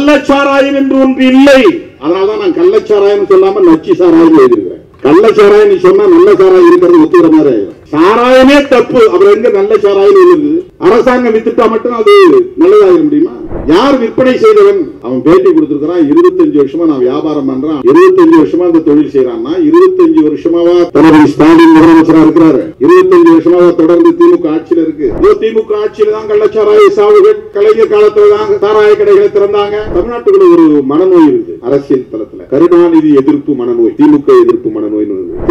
கள்ளச்சாராயம் என்று ஒன்று இல்லை. அதனாலதான் நான் கள்ளச்சாராயம் சொல்லாம நச்சு சாராயம் எழுதியிருக்கிறேன். கள்ளச்சாராயம் நீ சொன்னா நல்ல சாராயம் இருக்கிறது ஒத்துக்கிற மாதிரி ஆயிடும். சாராயமே தப்பு, அப்புறம் எங்க நல்ல சாராயம் இருக்குது? அரசாங்கம் வித்துட்டா மட்டும் அது நல்லதாக முடியுமா? யார் விற்பனை செய்தவன்? அவன் பேட்டி கொடுத்திருக்கிறான். 25 வருஷமா நான் வியாபாரம் பண்றான், 25 வருஷமா இந்த தொழில் செய்யறான்னா 25 வருஷமாவா தளபதி ஸ்டாலின் முதலமைச்சரா இருக்கிறாரு? 25 வருஷமாவா தொடர்ந்து திமுக ஆட்சியில இருக்கு? திமுக ஆட்சியில தான் கள்ளச்சாராய சாவுகள், கலைஞர் காலத்துல தான் சாராய கடைகளை திறந்தாங்க. தமிழ்நாட்டுக்குள்ள ஒரு மனநோய் இருக்கு அரசியல் தளத்துல. கருணாநிதி எதிர்ப்பு மனநோய், திமுக எதிர்ப்பு மனநோய்.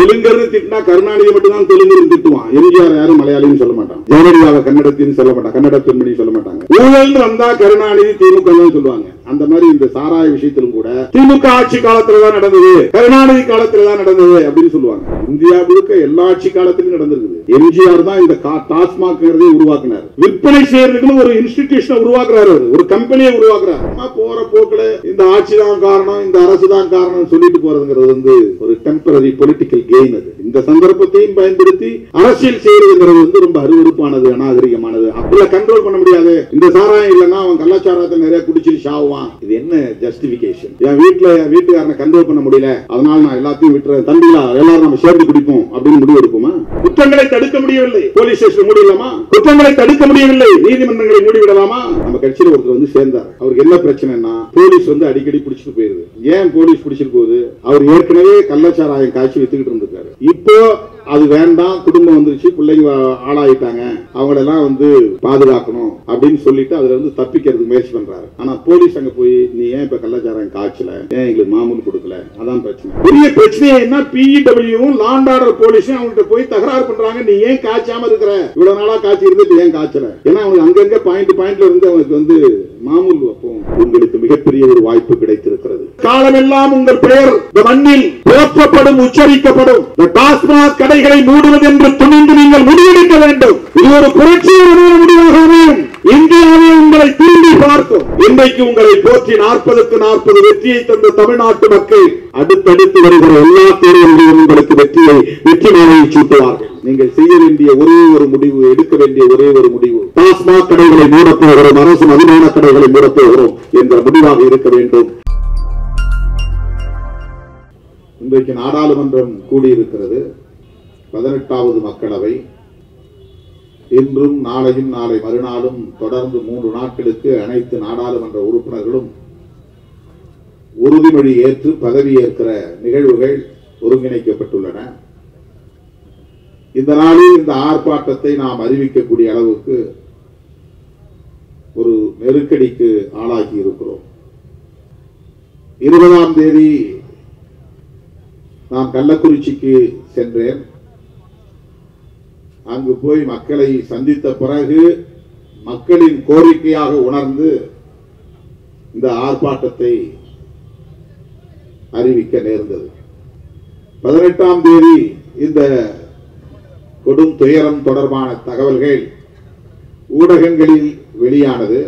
தெலுங்கர்னு திட்டினா கருணாநிதி மட்டும் தான் தெலுங்கு திட்டுவான். எம்ஜிஆர் யாரும் மலையாளின்னு சொல்ல மாட்டான், ஜெயலலிதாவை கன்னடத்தின்னு சொல்ல மாட்டான், கன்னட பெண்மணி சொல்ல மாட்டாங்க. ஊழல் வந்தா கருணாநிதி திமுக தான் சொல்லுவாங்க. அந்த மாதிரி இந்த சாராய விஷயத்திலும் கூட திமுக ஆட்சி காலத்துல தான் நடந்தது, கருணாநிதி காலத்துல தான் நடந்தது அப்படின்னு சொல்லுவாங்க. இந்தியா முழுக்க எல்லா ஆட்சி காலத்திலும் நடந்திருக்கு. எம்ஜிஆர் தான் இந்த டாஸ்மாக் உருவாக்கினார். விற்பனை செய்யறதுக்கு ஒரு இன்ஸ்டிடியூஷன் உருவாக்குறாரு, ஒரு கம்பெனியை உருவாக்குறாரு. போற போக்குல இந்த ஆட்சி தான் காரணம், இந்த அரசு தான் காரணம் சொல்லிட்டு போறதுங்கிறது வந்து ஒரு டெம்பரரி பொலிட்டிக்கல் கெயின். அது இந்த சந்தர்ப்பத்தையும் பயன்படுத்தி அரசியல் செய்யறதுங்கிறது வந்து ரொம்ப அருவருப்பானது, அநாகரிகமானது. அப்படி கண்ட்ரோல் பண்ண முடியாது. இந்த சாராயம் இல்லைன்னா அவன் கள்ளச்சாராயத்தை நிறைய குடிச்சிட்டு சாவுவான். இது என்ன ஜஸ்டிபிகேஷன்? என் வீட்டுக்காரனை கண்ட்ரோல் பண்ண முடியல, அதனால நான் எல்லாத்தையும் விட்டுறேன், தம்பிலா எல்லாரும் நம்ம சேர்ந்து குடிப்போம் அப்படின்னு முடிவு எடுப்போமா? குற்றங்களை தடுக்க முடியவில்லை, போலீஸ் ஸ்டேஷன் மூடிடலாமா? குற்றங்களை தடுக்க முடியவில்லை, நீதிமன்றங்களை மூடிவிடலாமா? நம்ம கட்சியில ஒருத்தர் வந்து சேர்ந்தார். அவருக்கு என்ன பிரச்சனைன்னா போலீஸ் வந்து அடிக்கடி பிடிச்சிட்டு போயிருது. ஏன் போலீஸ் பிடிச்சிட்டு போகுது? அவர் ஏற்கனவே கள்ளச்சாராயம் காய்ச்சி வித்துக்கிட்டு இருந்திருக்காரு. இப்போ அது வேண்டாம், குடும்பம் வந்துருச்சு, பிள்ளைங்க ஆளாயிட்டாங்க, அவங்களெல்லாம் வந்து பாதுகாக்கணும் அப்படின்னு சொல்லிட்டு அதுல இருந்து தப்பிக்கிறதுக்கு முயற்சி பண்றாரு. ஆனா போலீஸ் அங்க போய் நீ ஏன் இப்ப கள்ளச்சாராயம் காய்ச்சல, ஏன் எங்களுக்கு மாமூல் கொடுக்கல, அதான் பிரச்சனை. பெரிய பிரச்சனை என்ன? பிஇடபிள்யூவும் லாண்ட் ஆர்டர் போலீஸும் அவங்கள்ட்ட போய் தகராறு பண்றாங்க. நீ ஏன் காய்ச்சாம இருக்கிற? இவ்வளவு நாளா காய்ச்சி இருந்துட்டு ஏன் காய்ச்சல? ஏன்னா அவனுக்கு அங்கங்க பாயிண்ட்ல இருந்து அவனுக்கு வந்து மாமூல் வைப்போம். உங்களுக்கு மிகப்பெரிய ஒரு வாய்ப்பு கிடைத்திருக்கிறது. காலமெல்லாம் உங்கள் பெயர் இந்த மண்ணில் போற்றப்படும், உச்சரிக்கப்படும். டாஸ்மாக் கடைகளை மூடுவது என்று துணிந்து நீங்கள் முடிவெடுக்க வேண்டும். இது ஒரு புரட்சியான முடிவாக அமையும். இந்தியாவை உங்களை திரும்பி பார்க்கும். இன்றைக்கு உங்களை போற்றி 40க்கு 40 வெற்றியை தந்த தமிழ்நாட்டு மக்கள் அடுத்தடுத்து வருகிற எல்லா தேர்தல்களிலும் உங்களுக்கு வெற்றி மாலையை சூட்டுவார்கள். நீங்கள் செய்ய வேண்டிய ஒரே ஒரு முடிவு, எடுக்க வேண்டிய ஒரே ஒரு முடிவு, டாஸ்மாக் கடைகளை மூடப்போகிறோம், அரசு மதுபான கடைகளை மூடப்போகிறோம் என்ற முடிவாக இருக்க வேண்டும். இன்றைக்கு நாடாளுமன்றம் கூடியிருக்கிறது. 18வது மக்களவை. இன்றும் நாளையும் நாளை மறுநாளும் தொடர்ந்து 3 நாட்களுக்கு அனைத்து நாடாளுமன்ற உறுப்பினர்களும் உறுதிமொழி ஏற்று பதவியேற்கிற நிகழ்வுகள் ஒருங்கிணைக்கப்பட்டுள்ளன. இந்த நாளில் இந்த ஆர்ப்பாட்டத்தை நாம் அறிவிக்கக்கூடிய அளவுக்கு ஒரு நெருக்கடிக்கு ஆளாகி இருக்கிறோம். 20ஆம் தேதி நான் கள்ளக்குறிச்சிக்கு சென்றேன். அங்கு போய் மக்களை சந்தித்த பிறகு மக்களின் கோரிக்கையாக உணர்ந்து இந்த ஆர்ப்பாட்டத்தை அறிவிக்க நேர்ந்தது. 18ஆம் தேதி இந்த கொடும் துயரம் தொடர்பான தகவல்கள் ஊடகங்களில் வெளியானது.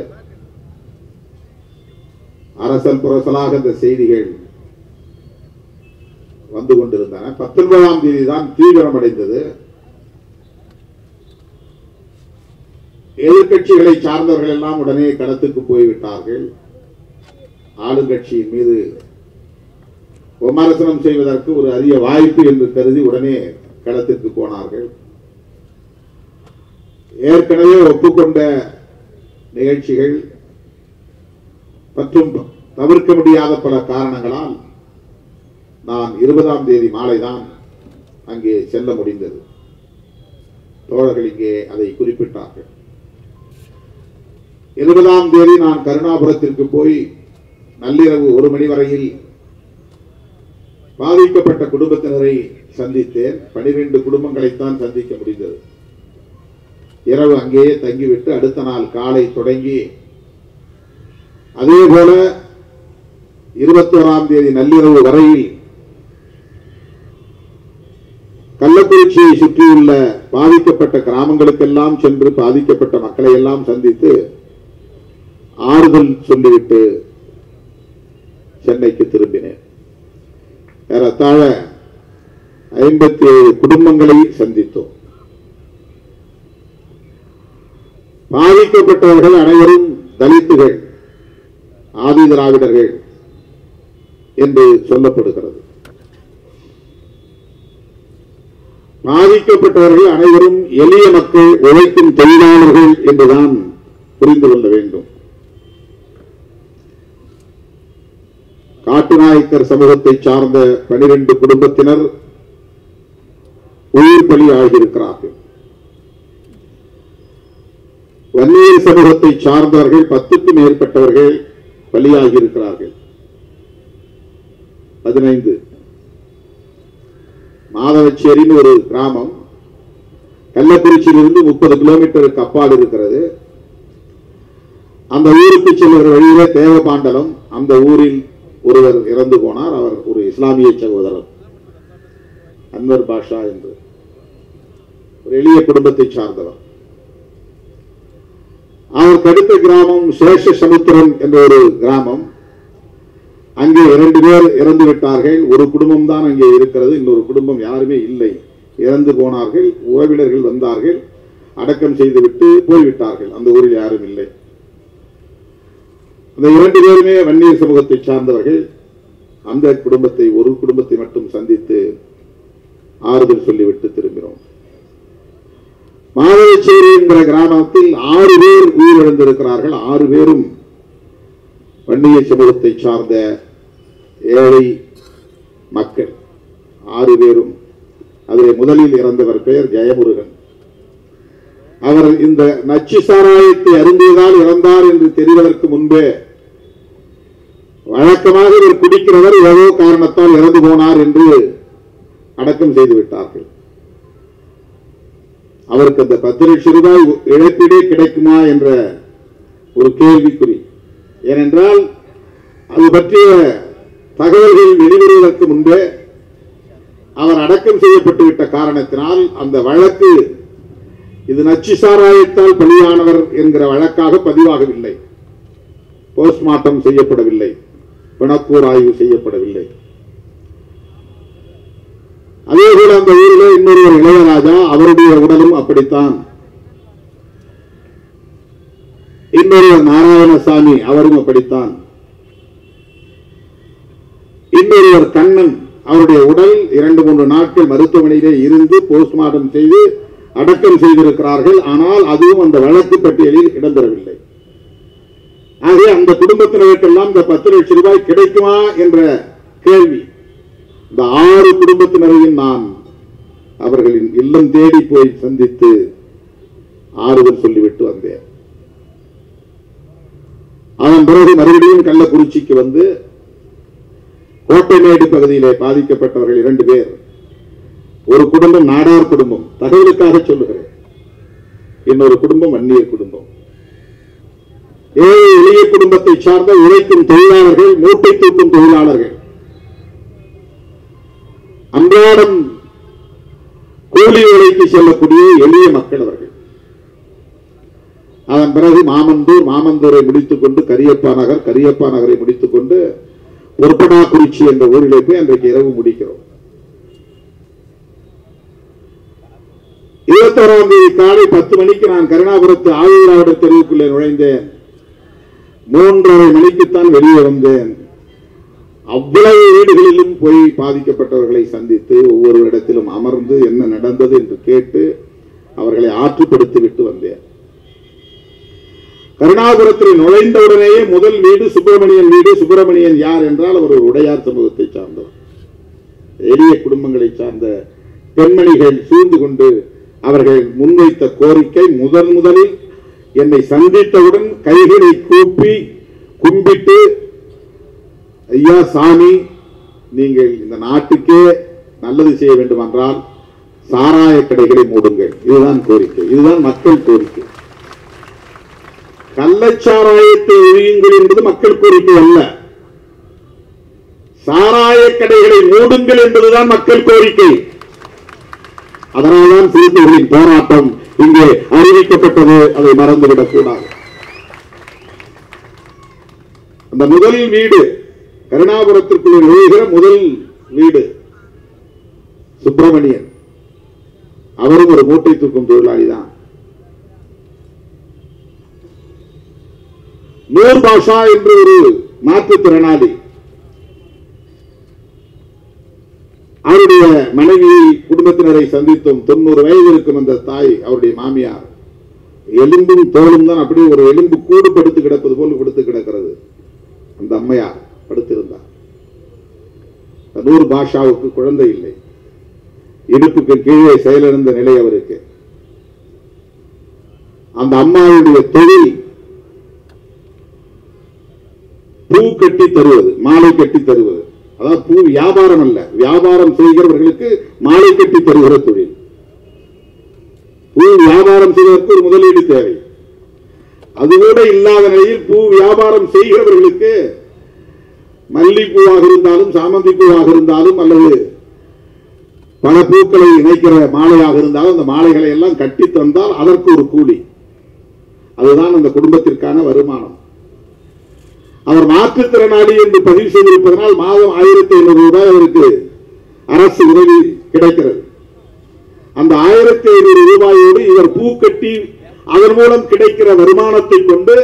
அரசல் புரசலாக இந்த செய்திகள் வந்து கொண்டிருந்தன. 19ஆம் தேதி தான் தீவிரமடைந்தது. எதிர்கட்சிகளை சார்ந்தவர்கள் எல்லாம் உடனே களத்துக்கு போய்விட்டார்கள். ஆளுங்கட்சியின் மீது விமர்சனம் செய்வதற்கு ஒரு அரிய வாய்ப்பு என்று கருதி உடனே களத்திற்கு போனார்கள். ஏற்கனவே ஒப்புக்கொண்ட நிகழ்ச்சிகள் மற்றும் தவிர்க்க முடியாத பல காரணங்களால் நான் 20ஆம் தேதி மாலைதான் அங்கே செல்ல முடிந்தது. தோழர்கள் இங்கே அதை குறிப்பிட்டார்கள். 20ஆம் தேதி நான் கருணாபுரத்திற்கு போய் நள்ளிரவு 1 மணி வரையில் பாதிக்கப்பட்ட குடும்பத்தினரை சந்தித்தேன். 12 குடும்பங்களைத்தான் சந்திக்க முடிந்தது. இரவு அங்கேயே தங்கிவிட்டு அடுத்த நாள் காலை தொடங்கி அதே போல 21ஆம் தேதி நள்ளிரவு வரையில் கள்ளக்குறிச்சியை சுற்றியுள்ள பாதிக்கப்பட்ட கிராமங்களுக்கெல்லாம் சென்று பாதிக்கப்பட்ட மக்களை எல்லாம் சந்தித்து ஆறுதல் சொல்லிவிட்டு சென்னைக்கு திரும்பினேன். ஏறத்தாழ 57 குடும்பங்களை சந்தித்தோம். பாதிக்கப்பட்டவர்கள் அனைவரும் தலித்துகள். ஆதி திராவிடர்கள் என்று சொல்லப்படுகிறது. பாதிக்கப்பட்டவர்கள் அனைவரும் எளிய மக்கள், உழைக்கும் தொழிலாளர்கள் என்றுதான் புரிந்து கொள்ள வேண்டும். காட்டுநாயக்கர் சமூகத்தை சார்ந்த 12 குடும்பத்தினர் உயிர் பலி ஆகியிருக்கிறார்கள். வன்னியர் சமூகத்தை சார்ந்தவர்கள் 10க்கும் மேற்பட்டவர்கள் பலியாகியிருக்கிறார்கள். 15. மாதவச்சேரின்னு ஒரு கிராமம் கள்ளக்குறிச்சியிலிருந்து 30 கிலோமீட்டருக்கு அப்பால் இருக்கிறது. அந்த ஊருக்கு செல்கிற வழியிலே தேவபாண்டலம், அந்த ஊரில் ஒருவர் இறந்து போனார். அவர் ஒரு இஸ்லாமிய சகோதரர், அன்வர் பாஷா என்று ஒரு எளிய குடும்பத்தை சார்ந்தவர். அவருக்கு அடுத்த கிராமம் சேஷசமுத்திரம் என்ற ஒரு கிராமம். அங்கே 2 பேர் இறந்து விட்டார்கள். ஒரு குடும்பம் தான் அங்கே இருக்கிறது, இன்னொரு குடும்பம் யாருமே இல்லை, இறந்து போனார்கள். உறவினர்கள் வந்தார்கள், அடக்கம் செய்துவிட்டு போய்விட்டார்கள். அந்த ஊரில் யாரும் இல்லை. அந்த 2 பேருமே வன்னியர் சமூகத்தை சார்ந்தவர்கள். அந்த குடும்பத்தை, ஒரு குடும்பத்தை மட்டும் சந்தித்து ஆறுதல் சொல்லிவிட்டு திரும்பினோம். மாதவச்சேரி என்கிற கிராமத்தில் 6 பேர் உயிரிழந்திருக்கிறார்கள். 6 பேரும் வன்னியர் சமூகத்தை சார்ந்த ஏழை மக்கள். 6 பேரும். அதில் முதலில் இறந்தவர் பெயர் ஜெயமுருகன். அவர் இந்த நச்சு சாராயத்தை அருந்தியதால் இறந்தார் என்று தெரிவதற்கு முன்பே வழக்கமாக இவர் குடிக்கிறவர் ஏதோ காரணத்தால் இறந்து போனார் என்று அடக்கம் செய்து விட்டார்கள். அவருக்கு அந்த 10 லட்சம் ரூபாய் இழப்பீடே கிடைக்குமா என்ற ஒரு கேள்விக்குறி. ஏனென்றால் அது பற்றிய தகவல்கள் வெளிவருவதற்கு முன்பே அவர் அடக்கம் செய்யப்பட்டு விட்ட காரணத்தினால் அந்த வழக்கு இது நச்சு சாராயத்தால் பலியானவர் என்கிற வழக்காக பதிவாகவில்லை. போஸ்ட்மார்ட்டம் செய்யப்படவில்லை, பிணக்கூர் ஆய்வு செய்யப்படவில்லை. அதேபோல அந்த ஊரில் இன்னொரு இளையராஜா, அவருடைய உடலும் அப்படித்தான். இன்னொரு நாராயணசாமி, அவரும் அப்படித்தான். இன்னொருவர் கண்ணன், அவருடைய உடல் 2-3 நாட்கள் மருத்துவமனையிலே இருந்து போஸ்ட்மார்ட்டம் செய்து அடக்கம் செய்திருக்கிறார்கள். ஆனால் அதுவும் அந்த வழக்கு பட்டியலில் இடம்பெறவில்லை. ஆகவே அந்த குடும்பத்தினருக்கெல்லாம் இந்த 10 லட்சம் ரூபாய் கிடைக்குமா என்ற கேள்வி. இந்த 6 குடும்பத்தினரையும் நான் அவர்களின் இல்லம் தேடி போய் சந்தித்து ஆறுதல் சொல்லிவிட்டு வந்தேன். அதன் பிறகு மறுபடியும் கள்ளக்குறிச்சிக்கு வந்து கோட்டைமேடு பகுதியிலே பாதிக்கப்பட்டவர்கள் 2 பேர். ஒரு குடும்பம் நாடார் குடும்பம், தகவலுக்காக சொல்லுகிறேன். இன்னொரு குடும்பம் வன்னியர் குடும்பம். ஏழை எளிய குடும்பத்தை சார்ந்த உழைக்கும் தொழிலாளர்கள், மூட்டை தூக்கும் தொழிலாளர்கள், அன்றாடம் கூலி வேலைக்கு செல்லக்கூடிய எளிய மக்கள் அவர்கள். அதன் பிறகு மாமந்தூரை முடித்துக் கொண்டு கரியப்பா நகரை முடித்துக் கொண்டு பொற்பனாக்குறிச்சி என்ற ஊரிலே போய் அன்றைக்கு இரவு முடிக்கிறோம். 21ஆம் தேதி காலை 10 மணிக்கு நான் கருணாபுரத்து ஆதிதிராவிடர் தெருவுக்குள்ளே நுழைந்தேன். 3:30 மணிக்குத்தான் வெளியே வந்தேன். அவ்வளவு வீடுகளிலும் போய் பாதிக்கப்பட்டவர்களை சந்தித்து ஒவ்வொரு இடத்திலும் அமர்ந்து என்ன நடந்தது என்று கேட்டு அவர்களை ஆற்றுப்படுத்திவிட்டு வந்தேன். கருணாபுரத்தில் நுழைந்தவுடனேயே முதல் வீடு சுப்பிரமணியன் வீடு. சுப்பிரமணியன் யார் என்றால் அவர் ஒரு உடையார் சமூகத்தை சார்ந்தவர். எளிய குடும்பங்களை சார்ந்த பெண்மணிகள் சூழ்ந்து கொண்டு அவர்கள் முன்வைத்த கோரிக்கை, முதலில் என்னை சந்தித்தவுடன் கைகளை கூப்பி கும்பிட்டு, ஐயா சாமி, நீங்கள் இந்த நாட்டுக்கே நல்லது செய்ய வேண்டும் என்றால் சாராய கடைகளை மூடுங்கள். இதுதான் கோரிக்கை, இதுதான் மக்கள் கோரிக்கை. கள்ளச்சாராயத்தை ஒழியுங்கள் என்பது மக்கள் கோரிக்கை அல்ல. சாராய கடைகளை மூடுங்கள் என்பதுதான் மக்கள் கோரிக்கை. அதனால்தான் சிறுத்தைகளின் போராட்டம் இங்கே அறிவிக்கப்பட்டது. அதை மறந்துவிடக் கூடாது. அந்த முதல் வீடு, கருணாபுரத்திற்குள் நுழைகிற முதல் வீடு சுப்பிரமணியன். அவரும் ஒரு மூட்டை தூக்கும் தொழிலாளி தான். நூர் பாஷா என்று ஒரு மாற்றுத்திறனாளி. அவருடைய மனைவி குடும்பத்தினரை சந்தித்தோம். 90 வயது இருக்கும் அந்த தாய், அவருடைய மாமியார். எலும்பும் தோலும் தான் அப்படியே ஒரு எலும்பு கூடு படுத்து கிடப்பது போல் படுத்து கிடக்கிறது. அந்த அம்மையார் படுத்திருந்தார். நூறு பாஷாவுக்கு குழந்தை இல்லை. இடுப்புக்கு கீழே செயலிழந்த நிலை அவருக்கு. அந்த அம்மாவுடைய தொழில் பூ கட்டி தருவது, மாலை கட்டி தருவது. அதாவது பூ வியாபாரம் அல்ல, வியாபாரம் செய்கிறவர்களுக்கு மாலை கட்டி தருகிற தொழில். பூ வியாபாரம் செய்வதற்கு ஒரு முதலீடு தேவை. அதுகூட இல்லாத நிலையில் பூ வியாபாரம் செய்கிறவர்களுக்கு மல்லிப்பூவாக இருந்தாலும் சாமந்தி பூவாக இருந்தாலும் அல்லது பல பூக்களை இணைக்கிற மாலையாக இருந்தாலும் அந்த மாலைகளை எல்லாம் கட்டி தந்தால் அதற்கு ஒரு கூலி. அதுதான் அந்த குடும்பத்திற்கான வருமானம். அவர் மாற்றுத்திறனாளி என்று பதிவு செய்திருப்பதனால் மாதம் 1500 ரூபாய் அவருக்கு அரசு உதவி கிடைக்கிறது. அந்த 1500 ரூபாயோடு இவர் பூ கட்டி அதன் மூலம் கிடைக்கிற வருமானத்தை கொண்டு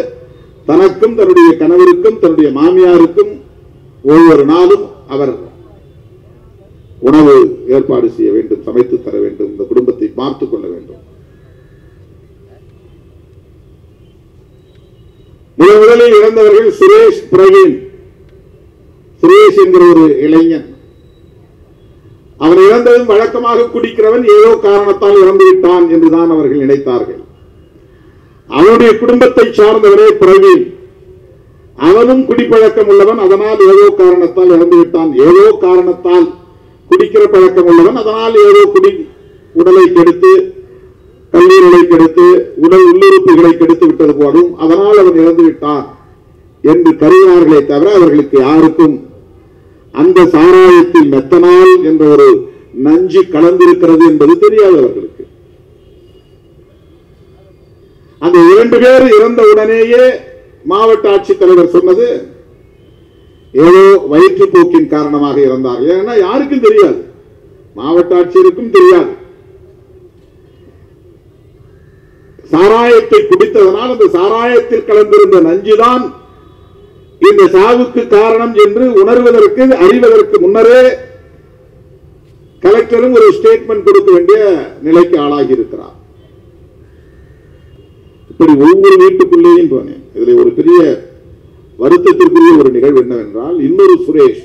தனக்கும் தன்னுடைய கணவருக்கும் தன்னுடைய மாமியாருக்கும் ஒவ்வொரு நாளும் அவர் உணவு ஏற்பாடு செய்ய வேண்டும், சமைத்து தர வேண்டும், இந்த குடும்பத்தை பார்த்துக் கொள்ள வேண்டும். முதலில் இறந்தவர்கள் சுரேஷ் பிரவீன். சுரேஷ் என்கிற ஒரு இளைஞன். அவன் இறந்ததும் வழக்கமாக குடிக்கிறவன், ஏதோ காரணத்தால் இறந்து விட்டான் என்றுதான் அவர்கள் நினைத்தார்கள். அவனுடைய குடும்பத்தை சார்ந்தவரே பிரவீன். அவனும் குடிப்பழக்கம் உள்ளவன், அதனால் ஏதோ காரணத்தால் இறந்து விட்டான். ஏதோ காரணத்தால் குடிக்கிற பழக்கம் உள்ளவன், அதனால் ஏதோ உடலை கெடுத்து, கல்லீரலை கெடுத்து, உடல் உள்ளுறுப்புகளை கெடுத்து விட்டது போலும், அதனால் அவன் இறந்து விட்டான் என்று கருதினார்களே தவிர அவர்களுக்கு யாருக்கும் அந்த சாராயத்தில் மெத்தனால் என்ற ஒரு நஞ்சு கலந்திருக்கிறது என்பது தெரியாது அவர்களுக்கு. அந்த 2 பேர் இறந்த உடனேயே மாவட்ட ஆட்சித்தலைவர் சொன்னது ஏதோ வயிற்றுப்போக்கின் காரணமாக இறந்தார்கள். ஏன்னா யாருக்கும் தெரியாது, மாவட்ட ஆட்சியருக்கும் தெரியாது. சாராயத்தை குடித்ததனால் அந்த சாராயத்தில் கலந்திருந்த நஞ்சுதான் இந்த சாவுக்கு காரணம் என்று உணர்வதற்கு அறிவதற்கு முன்னரே கலெக்டரும் ஒரு ஸ்டேட்மெண்ட் கொடுக்க வேண்டிய நிலைக்கு ஆளாகி இருக்கிறார். இப்படி ஒவ்வொரு வீட்டுக்குள்ளேயும் போனேன். இதில் ஒரு பெரிய வருத்தத்திற்குரிய ஒரு நிகழ்வு என்னவென்றால், இன்னொரு சுரேஷ்,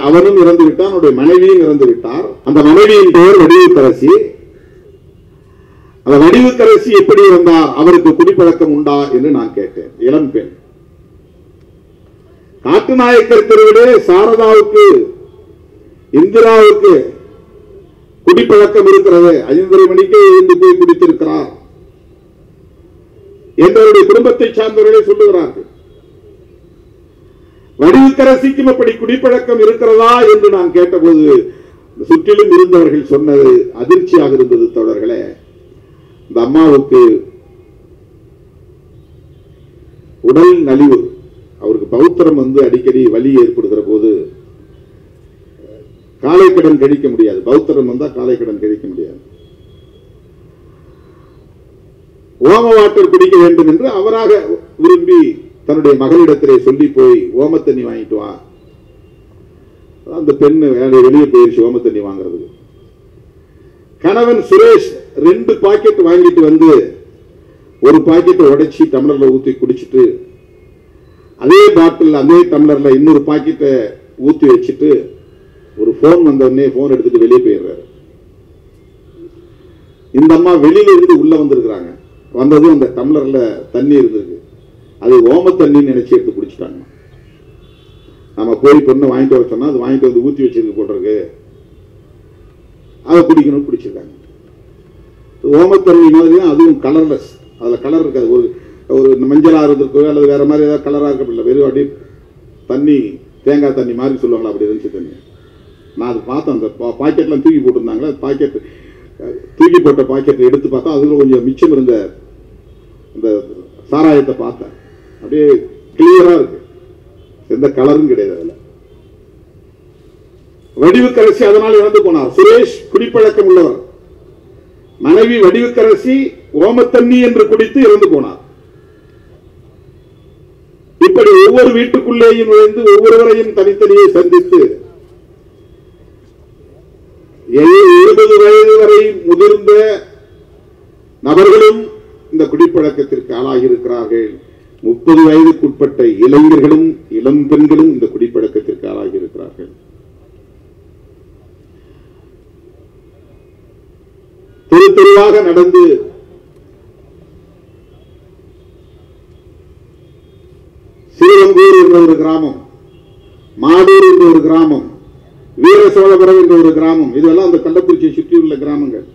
அவனும் இறந்து விட்டான், அவனுடைய மனைவியும் இறந்து விட்டார். அந்த மனைவியின் பெயர் வடிவுக்கரசி. அந்த வடிவுக்கரசி எப்படி இருந்தார், அவருக்கு குடிப்பழக்கம் உண்டா என்று நான் கேட்டேன். இளம் பெண். காட்டுநாயக்கர் தெருவிலே சாரதாவுக்கு இந்திராவுக்கு குடிப்பழக்கம் இருக்கிறது, 5:30 மணிக்கே எழுந்து போய் குடித்திருக்கிறார் என்றவருடைய குடும்பத்தை சார்ந்தவர்களே சொல்லுகிறார்கள். வடிவுக்கரசிக்கும் அப்படி குடிப்பழக்கம் இருக்கிறதா என்று நான் கேட்டபோது சுற்றிலும் இருந்தவர்கள் சொன்னது அதிர்ச்சியாக இருந்தது. தோழர்களே, இந்த அம்மாவுக்கு உடல் நலிவு, அவருக்கு பௌத்திரம் அடிக்கடி வலி ஏற்படுகிற போது காலை கடன் கழிக்க முடியாது. பௌத்திரம் வந்தா காலை கடன் கழிக்க முடியாது. ஓம வாட்டர் குடிக்க வேண்டும் என்று அவராக விரும்பி தன்னுடைய மகளிடத்திலே சொல்லி போய் ஓம தண்ணி வாங்கிட்டு வா. அந்த பெண்ணு வெளியே போயிருச்சு ஓம தண்ணி வாங்குறதுக்கு. கணவன் சுரேஷ் 2 பாக்கெட் வாங்கிட்டு வந்து ஒரு பாக்கெட்டை உடைச்சி டம்ளர்ல ஊத்தி குடிச்சிட்டு அதே பாட்டில் அதே டம்ளர்ல இன்னொரு பாக்கெட்டை ஊத்தி வச்சுட்டு ஒரு போன் வந்தவொடனே போன் எடுத்துட்டு வெளியே போயிடுறாரு. இந்த அம்மா வெளியில இருந்து உள்ள வந்திருக்கிறாங்க. வந்ததும் அந்த டம்ளர்ல தண்ணி இருந்திருக்கு, அது ஓம தண்ணின்னு நினைச்சு எடுத்து குடிச்சிட்டாங்க. நம்ம போய் பொண்ணு வாங்கிட்டு வர சொன்னா அது வாங்கிட்டு வந்து ஊற்றி வச்சிருக்கு போட்டிருக்கு, அதை குடிக்கணும் குடிச்சிருக்காங்க. ஓம தண்ணி மாதிரி அதுவும் கலர்லெஸ், அதுல கலர் இருக்காது. ஒரு மஞ்சளா இருந்திருக்கோ அல்லது வேற மாதிரி ஏதாவது கலரா இருக்கப்படல, வெறும் அப்படி தண்ணி தேங்காய் தண்ணி மாதிரி சொல்லுவாங்களா, அப்படி இருந்துச்சு தண்ணி. நான் அது பார்த்தேன், அந்த பாக்கெட்லாம் தூக்கி போட்டிருந்தாங்களே, பாக்கெட் தூக்கி போட்ட பாக்கெட்டை எடுத்து பார்த்தா அதுல கொஞ்சம் மிச்சம் இருந்த அந்த சாராயத்தை பார்த்தேன். அப்படியே கிளியரா இருக்கு, எந்த கலரும் கிடையாது அதுல. வடிவுக்கரசி அதனால் இறந்து போனார். சுரேஷ் குடிப்பழக்கம் உள்ளவர். மனைவி வடிவுக்கரசி ஓமத்தண்ணி என்று குடித்து இறந்து போனார். இப்படி ஒவ்வொரு வீட்டுக்குள்ளேயும் நுழைந்து ஒவ்வொருவரையும் தனித்தனியே சந்தித்து 70 வயது வரை முதிர்ந்த நபர்களும் இந்த குடிப்பழக்கத்திற்கு ஆளாகி இருக்கிறார்கள். 30 வயதுக்குட்பட்ட இளைஞர்களும் இளம் பெண்களும் இந்த குடிப்பழக்கத்திற்கு ஆளாகி இருக்கிறார்கள். தெரு தெருவாக நடந்து சிறுவங்கூர் என்ற ஒரு கிராமம், மாடூர் என்ற ஒரு கிராமம், வீரசோழபுரம் என்ற ஒரு கிராமம், இதெல்லாம் அந்த கள்ளக்குறிச்சியை சுற்றியுள்ள கிராமங்கள்.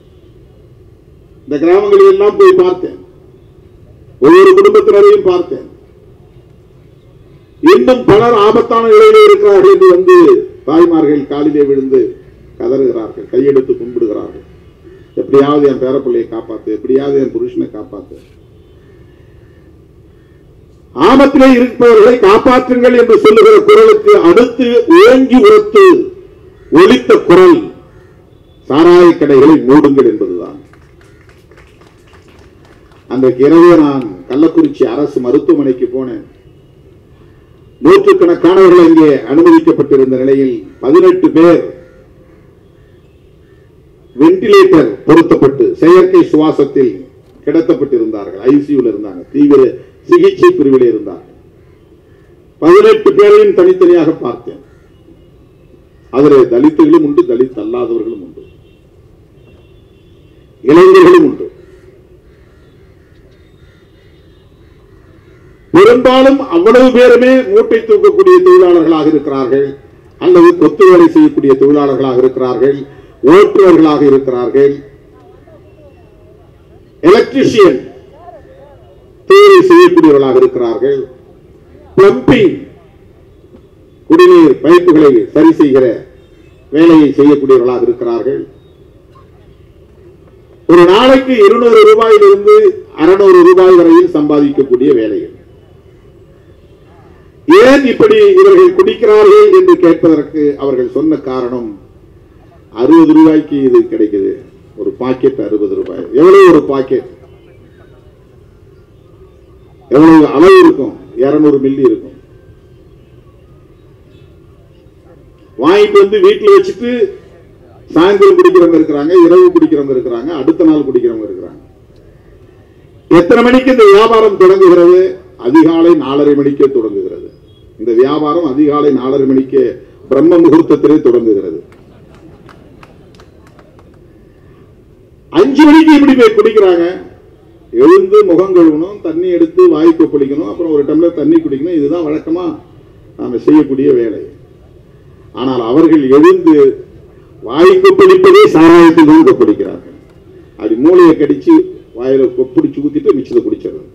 இந்த கிராமங்களில் எல்லாம் போய் பார்த்தேன். ஒவ்வொரு குடும்பத்தினரையும் பார்த்தேன். இன்னும் பலர் ஆபத்தான நிலையிலே இருக்கிறார்கள் என்று வந்து தாய்மார்கள் காலிலே விழுந்து கதறுகிறார்கள், கையெடுத்து கும்பிடுகிறார்கள். எப்படியாவது என் பேரப்பிள்ளையை காப்பாத்து, எப்படியாவது என் புருஷனை காப்பாத்து. ஆபத்திலே இருப்பவர்களை காப்பாற்றுங்கள் என்று சொல்லுகிற குரலுக்கு அடுத்து ஓங்கி உரத்து ஒலித்த குரல் சாராய கடைகளை மூடுங்கள் என்பதுதான். அன்றைக்கு இரவே நான் கள்ளக்குறிச்சி அரசு மருத்துவமனைக்கு போனேன். நூற்றுக்கணக்கானவர்கள் அங்கே அனுமதிக்கப்பட்டிருந்த நிலையில் 18 பேர் வெண்டிலேட்டர் பொருத்தப்பட்டு செயற்கை சுவாசத்தில் கிடத்தப்பட்டிருந்தார்கள். ஐசியூல இருந்தாங்க, தீவிர சிகிச்சை பிரிவில் இருந்தார்கள். 18 பேரையும் தனித்தனியாக பார்த்தேன். அதில் தலித்துகளும் உண்டு, தலித் அல்லாதவர்களும் உண்டு, இளைஞர்களும் உண்டு. பெரும்பாலும் அவ்வளவு பேருமே மூட்டை தூக்கக்கூடிய தொழிலாளர்களாக இருக்கிறார்கள், அல்லது கொத்து வேலை செய்யக்கூடிய தொழிலாளர்களாக இருக்கிறார்கள், ஓட்டுநர்களாக இருக்கிறார்கள், எலக்ட்ரிஷியன் தேவை செய்யக்கூடியவர்களாக இருக்கிறார்கள், பிளம்பிங் குடிநீர் பைப்புகளை சரி செய்கிற வேலையை செய்யக்கூடியவர்களாக இருக்கிறார்கள். ஒரு நாளைக்கு 200 ரூபாயிலிருந்து 600 ரூபாய் வரையில் சம்பாதிக்கக்கூடிய வேலைகள். ஏன் இப்படி இவர்கள் குடிக்கிறார்கள் என்று கேட்பதற்கு அவர்கள் சொன்ன காரணம், 60 ரூபாய்க்கு இது கிடைக்குது, ஒரு பாக்கெட் 60 ரூபாய். எவ்வளவு ஒரு பாக்கெட், எவ்வளவு அளவு இருக்கும்? 200 மில்லி இருக்கும். வாங்கிட்டு வந்து வீட்டில் வச்சுட்டு சாயந்தரம் குடிக்கிறவங்க இருக்கிறாங்க, இரவு குடிக்கிறவங்க இருக்கிறாங்க, அடுத்த நாள் குடிக்கிறவங்க இருக்கிறாங்க. எத்தனை மணிக்கு இந்த வியாபாரம் தொடங்குகிறது? அதிகாலை 4:30 மணிக்கே தொடங்குகிறது. இந்த வியாபாரம் அதிகாலை 4:30 மணிக்கு பிரம்ம முகூர்த்தத்திலே தொடங்குகிறது. 5 மணிக்கு இப்படி போய் குடிக்கிறாங்க. எழுந்து முகம் கழுவணும், தண்ணி எடுத்து வாய் கொப்பளிக்கணும், அப்புறம் ஒரு டம்ளர் தண்ணி குடிக்கணும். இதுதான் வழக்கமா நாம செய்யக்கூடிய வேலை. ஆனால் அவர்கள் எழுந்து வாய் கொப்பளிப்பதே சாராயத்தில் தான் கொப்பளிக்கிறார்கள். அப்படி மூளையை கடிச்சு வாயில கொப்பிடிச்சு ஊத்திட்டு மிச்சத்தை குடிச்சிடறது.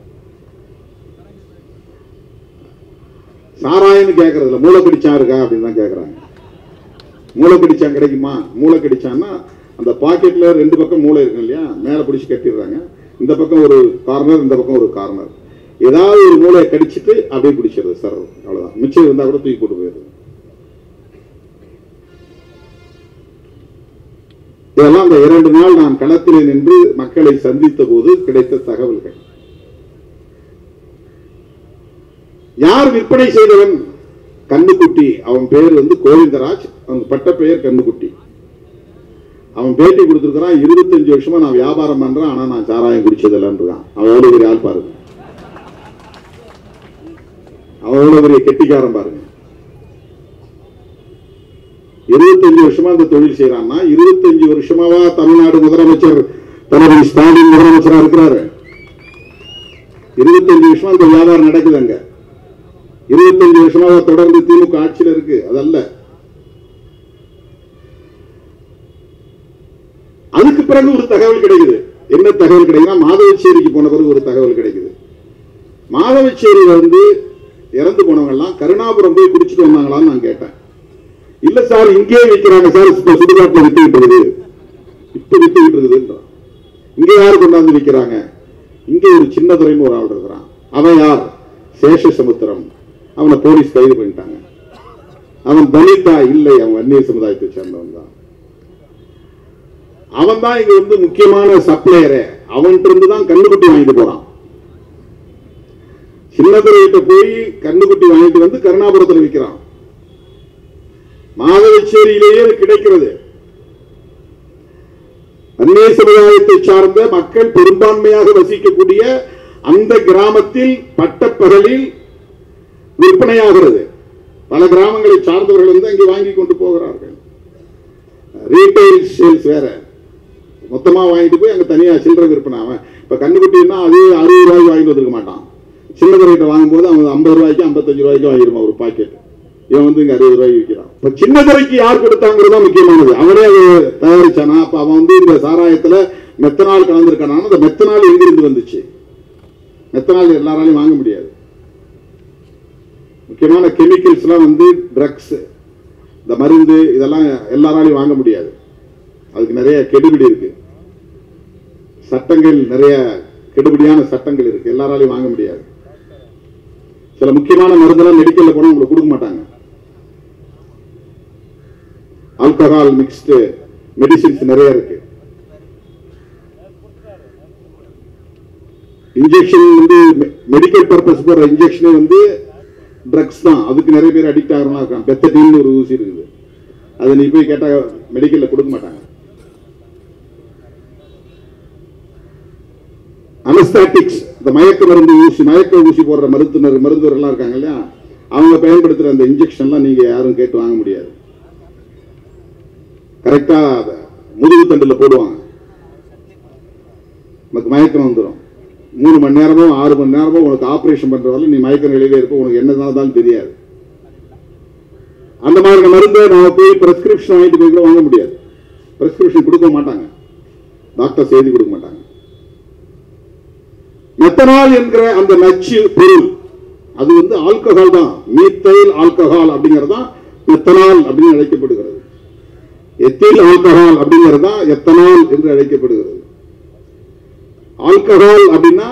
சாராயம்னு கேட்கறதுல மூளை கடிச்சா இருக்கா அப்படின்னு தான் கேட்கறாங்க. மூளை கடிச்சா கிடைக்குமா? மூளை கடிச்சான்னா அந்த பாக்கெட்ல 2 பக்கம் மூளை இருக்கும் இல்லையா, மேல பிடிச்சு கட்டிடுறாங்க. இந்த பக்கம் ஒரு கார்னர், இந்த பக்கம் ஒரு கார்னர். ஏதாவது ஒரு மூளையை கடிச்சிட்டு அப்படியே பிடிச்சிருது சார், அவ்வளவுதான். மிச்சம் இருந்தா கூட தூக்கி போட்டு போயிருது. இதெல்லாம் அந்த 2 நாள் நான் களத்திலே நின்று மக்களை சந்தித்த போது கிடைத்த தகவல்கள். யார் விற்பனை செய்தவன்? கண்ணுக்குட்டி. அவன் பேர் கோவிந்தராஜ், அவன் பட்ட பெயர் கண்ணுக்குட்டி. அவன் பேட்டி கொடுத்திருக்கிறான், 25 வருஷமா நான் வியாபாரம் பண்றேன், ஆனா நான் சாராயம் குடிச்சதில்லைன்றான். அவன் எவ்வளவு பெரிய ஆள் பாருங்க, அவன் எவ்வளவு பெரிய கெட்டிக்காரன் பாருங்க. 25 வருஷமா இந்த தொழில் செய்யறான்னா, 25 வருஷமாவா தமிழ்நாடு முதலமைச்சர் தளபதி ஸ்டாலின் முதலமைச்சரா இருக்கிறாரு? 25 வருஷமா இந்த வியாபாரம் நடக்குது அங்க. 25 வருஷமாக தொடர்ந்து திமுக ஆட்சியில் இருக்கு. அதல்ல, அதுக்கு பிறகு ஒரு தகவல் கிடைக்குது. என்ன தகவல் கிடைக்குதுன்னா, மாதவச்சேரிக்கு போன பிறகு ஒரு தகவல் கிடைக்குது. மாதவச்சேரியில இறந்து போனவங்க எல்லாம் கருணாபுரம் போய் குடிச்சிட்டு வந்தாங்களான்னு நான் கேட்டேன். இல்ல சார், இங்கே விற்கிறாங்க சார், சுடுகாட்டில் விட்டுக்கிட்டு இருக்குது, இப்ப விட்டுக்கிட்டு இருக்குதுன்றான். இங்க யாரு கொண்டாந்து விற்கிறாங்க? இங்க ஒரு சின்ன துறைன்னு ஒரு ஆள் இருக்கிறான். அவன் யார்? சேஷசமுத்திரம். அவனை போலீஸ் கைது பண்ணிட்டாங்க. அவன் தலிதா? இல்லை, அவன் வன்னியர் சமுதாயத்தை சேர்ந்தவன் தான். அவன் தான் இங்க முக்கியமான சப்ளையரை. அவன் இருந்து தான் கண்ணுக்குட்டி வாங்கிட்டு போறான். சின்னதுரையிட்ட போய் கண்ணுக்குட்டி வாங்கிட்டு வந்து கருணாபுரத்தில் விற்கிறான். மாதவச்சேரியிலேயே கிடைக்கிறது. அந்நிய சமுதாயத்தை சார்ந்த மக்கள் பெரும்பான்மையாக வசிக்கக்கூடிய அந்த கிராமத்தில் பட்டப்பகலில் விற்பனையாகிறது. பல கிராமங்களை சார்ந்தவர்கள் வந்து அங்கே வாங்கி கொண்டு போகிறார்கள். ரீட்டைல் சேல்ஸ் வேற, மொத்தமா வாங்கிட்டு போய் அங்க தனியா சில்லறை விற்பனை. அவன் இப்ப கண்ணுக்குட்டின்னா அது 60 ரூபாய்க்கு வாங்கிட்டு வந்துருக்க மாட்டான். சின்னதுரையிட்ட வாங்கும்போது அவன் 50 ரூபாய்க்கு 55 ரூபாய்க்கு வாங்கிடுவான் ஒரு பாக்கெட். இவன் வந்து இங்க 60 ரூபாய்க்கு விற்கிறான். இப்ப சின்னதுரைக்கு யார் கொடுத்தாங்கிறது முக்கியமானது. அவனே அதை தயாரிச்சானா? அப்ப அவன் வந்து இந்த சாராயத்துல மெத்தனால் கலந்துருக்கானா? அந்த மெத்தனால் எங்கிருந்து வந்துச்சு? மெத்தனால் எல்லாராலையும் வாங்க முடியாது. முக்கியமான கெமிக்கல்ஸ் எல்லாம் வந்து ட்ரக்ஸ், இந்த மருந்து, இதெல்லாம் எல்லாராலையும் வாங்க முடியாது. அதுக்கு நிறைய கெடுபிடி இருக்கு, சட்டங்கள், நிறைய கெடுபிடியான சட்டங்கள் இருக்கு, எல்லாராலையும் வாங்க முடியாது. சில முக்கியமான மருந்தெல்லாம் மெடிக்கல்ல போனா உங்களுக்கு கொடுக்க மாட்டாங்க. ஆல்கஹால் மிக்ஸ்டு மெடிசின்ஸ் நிறைய இருக்கு. இன்ஜெக்ஷன் வந்து மெடிக்கல் பர்பஸ் போற இன்ஜெக்ஷனே வந்து ட்ரக்ஸ் தான். அதுக்கு நிறைய பேர் அடிக்ட் ஆகிறவங்க இருக்காங்க. பெத்தடின்னு ஒரு ஊசி இருக்குது, அதை நீ போய் கேட்டா மெடிக்கல்ல கொடுக்க மாட்டாங்க. அனஸ்தாட்டிக்ஸ், இந்த மயக்க மருந்து ஊசி, மயக்க ஊசி போடுற மருத்துவர்கள்லாம் இருக்காங்க இல்லையா, அவங்க பயன்படுத்துற அந்த இன்ஜெக்ஷன்லாம் நீங்க யாரும் கேட்டு வாங்க முடியாது. கரெக்டா முதுகு தண்டுல போடுவாங்க, உனக்கு மயக்கம் வந்துடும். 3 மணி நேரமோ 6 மணி நேரமோ உனக்கு ஆபரேஷன் பண்றதால நீ மயக்க நிலையிலே இருப்ப, உனக்கு என்ன நடந்தாலும் தெரியாது. அந்த மாதிரி மருந்தை நாம போய் பிரெஸ்கிரிப்ஷன் வாங்கிட்டு போய் கூட வாங்க முடியாது. பிரெஸ்கிரிப்ஷன் கொடுக்க மாட்டாங்க, டாக்டர் செய்தி கொடுக்க மாட்டாங்க. மெத்தனால் என்கிற அந்த நச்சு பொருள் அது வந்து ஆல்கஹால் தான். மீத்தைல் ஆல்கஹால் அப்படிங்கிறது தான் மெத்தனால் அப்படின்னு அழைக்கப்படுகிறது. எத்தில் ஆல்கஹால் அப்படிங்கிறது தான் எத்தனால் என்று அழைக்கப்படுகிறது. ஆல்கஹால் அப்படின்னா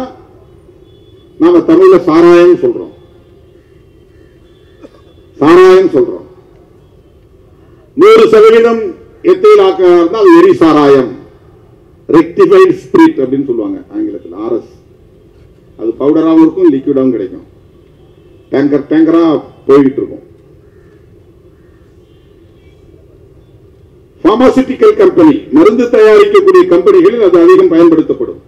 நாம தமிழ்ல சாராயம் சொல்றோம். சாராயம் சொல்றோம். 100% எத்தில் ஆல்கஹால் தான் அது எரி சாராயம், ரெக்டிஃபைட் ஸ்பிரிட் அப்படின்னு சொல்லுவாங்க ஆங்கிலத்தில், RS. அது பவுடராகவும் இருக்கும், லிக்விடாகவும் கிடைக்கும், டேங்கரா போய்கிட்டு இருக்கும். பார்மாசிட்டிக்கல் கம்பெனி, மருந்து தயாரிக்கக்கூடிய கம்பெனிகளில் அது அதிகம் பயன்படுத்தப்படும்.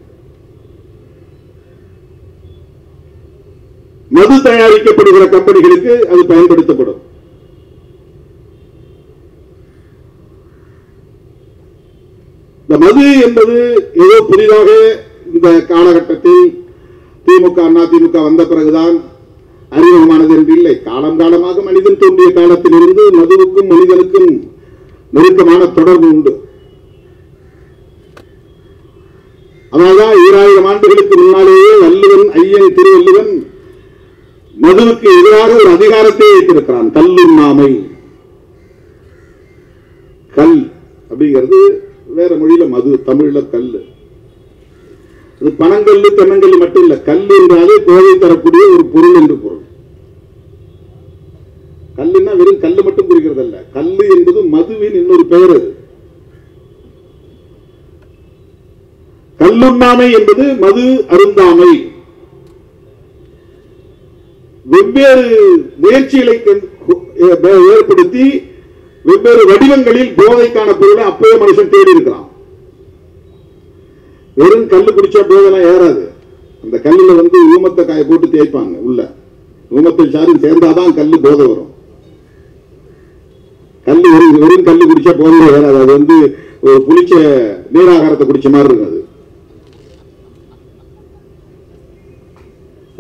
மது தயாரிக்கப்படுகிற கம்பெனிகளுக்கு அது பயன்படுத்தப்படும். இந்த மது என்பது ஏதோ புதிதாக இந்த காலகட்டத்தில் திமுக, அதிமுக வந்த பிறகுதான் அறிமுகமானது என்று இல்லை. காலம் காலமாக மனிதன் தோன்றிய காலத்திலிருந்து மதுவுக்கும் மனிதனுக்கும் நெருக்கமான தொடர்பு உண்டு. அதனால்தான் 2000 ஆண்டுகளுக்கு முன்னாலேயே வள்ளுவன், ஐயன் திருவள்ளுவன் மதுவுக்கு எதிராக ஒரு அதிகாரத்தை வைத்திருக்கிறான், கல்லுண்ணாமை. கல் அப்படிங்கிறது வேற மொழியில மது, தமிழ்ல கல்லு. அது பனங்கல்லு தென்னங்கல்லு மட்டும் இல்ல, கல் என்றாலே போதை தரக்கூடிய ஒரு பொருள் என்று பொருள். கல்லுன்னா வெறும் கல்லு மட்டும் குறிக்கிறது அல்ல, கல்லு என்பது மதுவின் இன்னொரு பெயர். அது கல்லுண்ணாமை என்பது மது அருந்தாமை. வெவ்வேறு முயற்சிகளை ஏற்படுத்தி வெவ்வேறு வடிவங்களில் போதைக்கான பொருளை அப்பவே மனுஷன் தேடி இருக்கிறான். வெறும் கல்லு குடிச்சா போதெல்லாம் ஏறாது. அந்த கல்லுல வந்து ஊமத்தை காய போட்டு தேய்ப்பாங்க உள்ள, ஊமத்தை சாரும் சேர்ந்தாதான் கல்லு போதை வரும். கல்லு வெறும் கல்லு குடிச்சா போதை ஏறாது. அது வந்து ஒரு புளிச்ச நீராகாரத்தை குடிச்ச மாதிரி இருக்கு. அது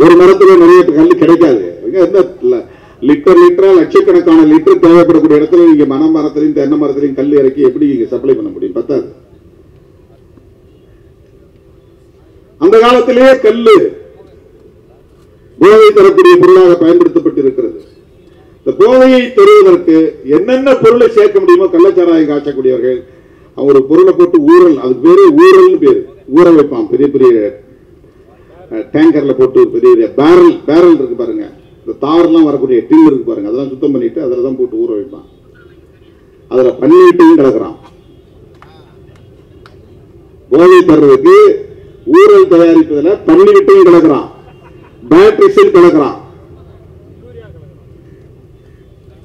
ஒரு மரத்துல நிறைய கல்லு கிடைக்காது. லிட்டர் லிட்டரா லட்சக்கணக்கான லிட்டர் தேவைப்படக்கூடிய இடத்துல நீங்க மரத்திலையும் தென்னை மரத்திலையும் கல் இறக்கி எப்படி நீங்க சப்ளை பண்ண முடியும்? பத்தாது. அந்த காலத்திலேயே கல்லு போதை தரக்கூடிய பொருளாக பயன்படுத்தப்பட்டு இருக்கிறது. இந்த போதையை தருவதற்கு என்னென்ன பொருளை சேர்க்க முடியுமோ கள்ளச்சாராயம் காய்ச்சக்கூடியவர்கள் அவங்க ஒரு பொருளை போட்டு ஊறல், அதுக்கு பேரு ஊறல்னு பேரு, ஊற வைப்பான். பெரிய பெரிய டேங்கர்ல போட்டு, பெரிய பேரல் இருக்கு பாருங்க, இந்த தார்லாம் வரக்கூடிய டின் இருக்கு பாருங்க, அதெல்லாம் சுத்தம் பண்ணிட்டு அதுல தான் போட்டு ஊற வைப்பான். அதுல பன்னீட்டையும் கலக்குறான். போதை தர்றதுக்கு ஊரல் தயாரிப்பதில் பன்னீட்டையும் கலக்குறான். பேட்டரி செல் கலக்கிறான்.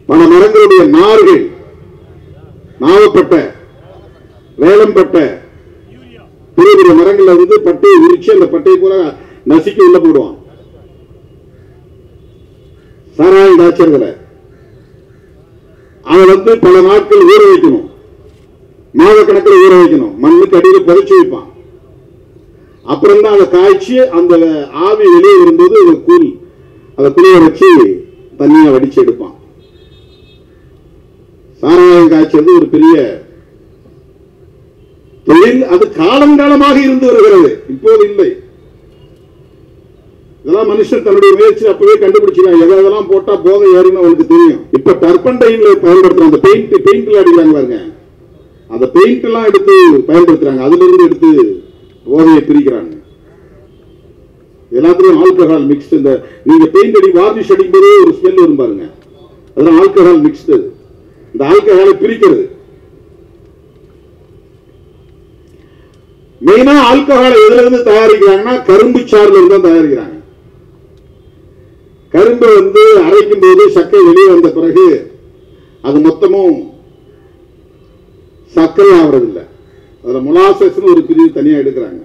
பல மரங்களுடைய நார்கள், நாவப்பட்ட, வேலம்பட்ட, பெரிய பெரிய மரங்கள்ல வந்து பட்டையை விரிச்சு அந்த பட்டையை கூட நசுக்கி உள்ள போடுவான். சாராயம் காய்ச்சறதுல அதை வந்து பல நாட்கள் ஊற வைக்கணும், மாத கணக்கில் ஊற வைக்கணும், மண்ணுக்கு அடியில் புதைச்சு வைப்பான். அப்புறம் தான் அதை காய்ச்சி அந்த ஆவி வெளியே வரும்போது அதை குளிய வச்சு தண்ணியை வடிச்சு எடுப்பான். சாராயம் காய்ச்சது ஒரு பெரிய தொழில். அது காலங்காலமாக இருந்து வருகிறது, இப்போது இல்லை. இதெல்லாம் மனுஷன் தன்னுடைய முயற்சி அப்பவே கண்டுபிடிச்சிருக்கான். எதெல்லாம் போட்டா போதை ஏறினா அவனுக்கு தெரியும். இப்ப டர்பன்டைன்ல பயன்படுத்துறாங்க, பெயிண்ட்ல அடிக்கிறாங்க பாருங்க, அந்த பெயிண்ட் எல்லாம் எடுத்து பயன்படுத்துறாங்க, அதுல இருந்து எடுத்து போதையை பிரிக்கிறாங்க. எல்லாத்துலயும் ஆல்கஹால் மிக்ஸ்ட். இந்த நீங்க பெயிண்ட் அடி வார்னிஷ் அடிக்கும் போதே ஒரு ஸ்மெல் வரும் பாருங்க, அதெல்லாம் ஆல்கஹால் மிக்ஸ்டு. இந்த ஆல்கஹாலை பிரிக்கிறது. மெயினா ஆல்கஹாலை எதுல இருந்து தயாரிக்கிறாங்கன்னா கரும்பு சாறுல இருந்து தான் தயாரிக்கிறாங்க. கரும்பு வந்து அரைக்கும் போது சர்க்கரை வெளியே வந்த பிறகு அது மொத்தமும் சர்க்கரை ஆவறதில்லை. அதுல மொலாசஸ் ஒரு பிரிவு தனியா எடுக்கிறாங்க.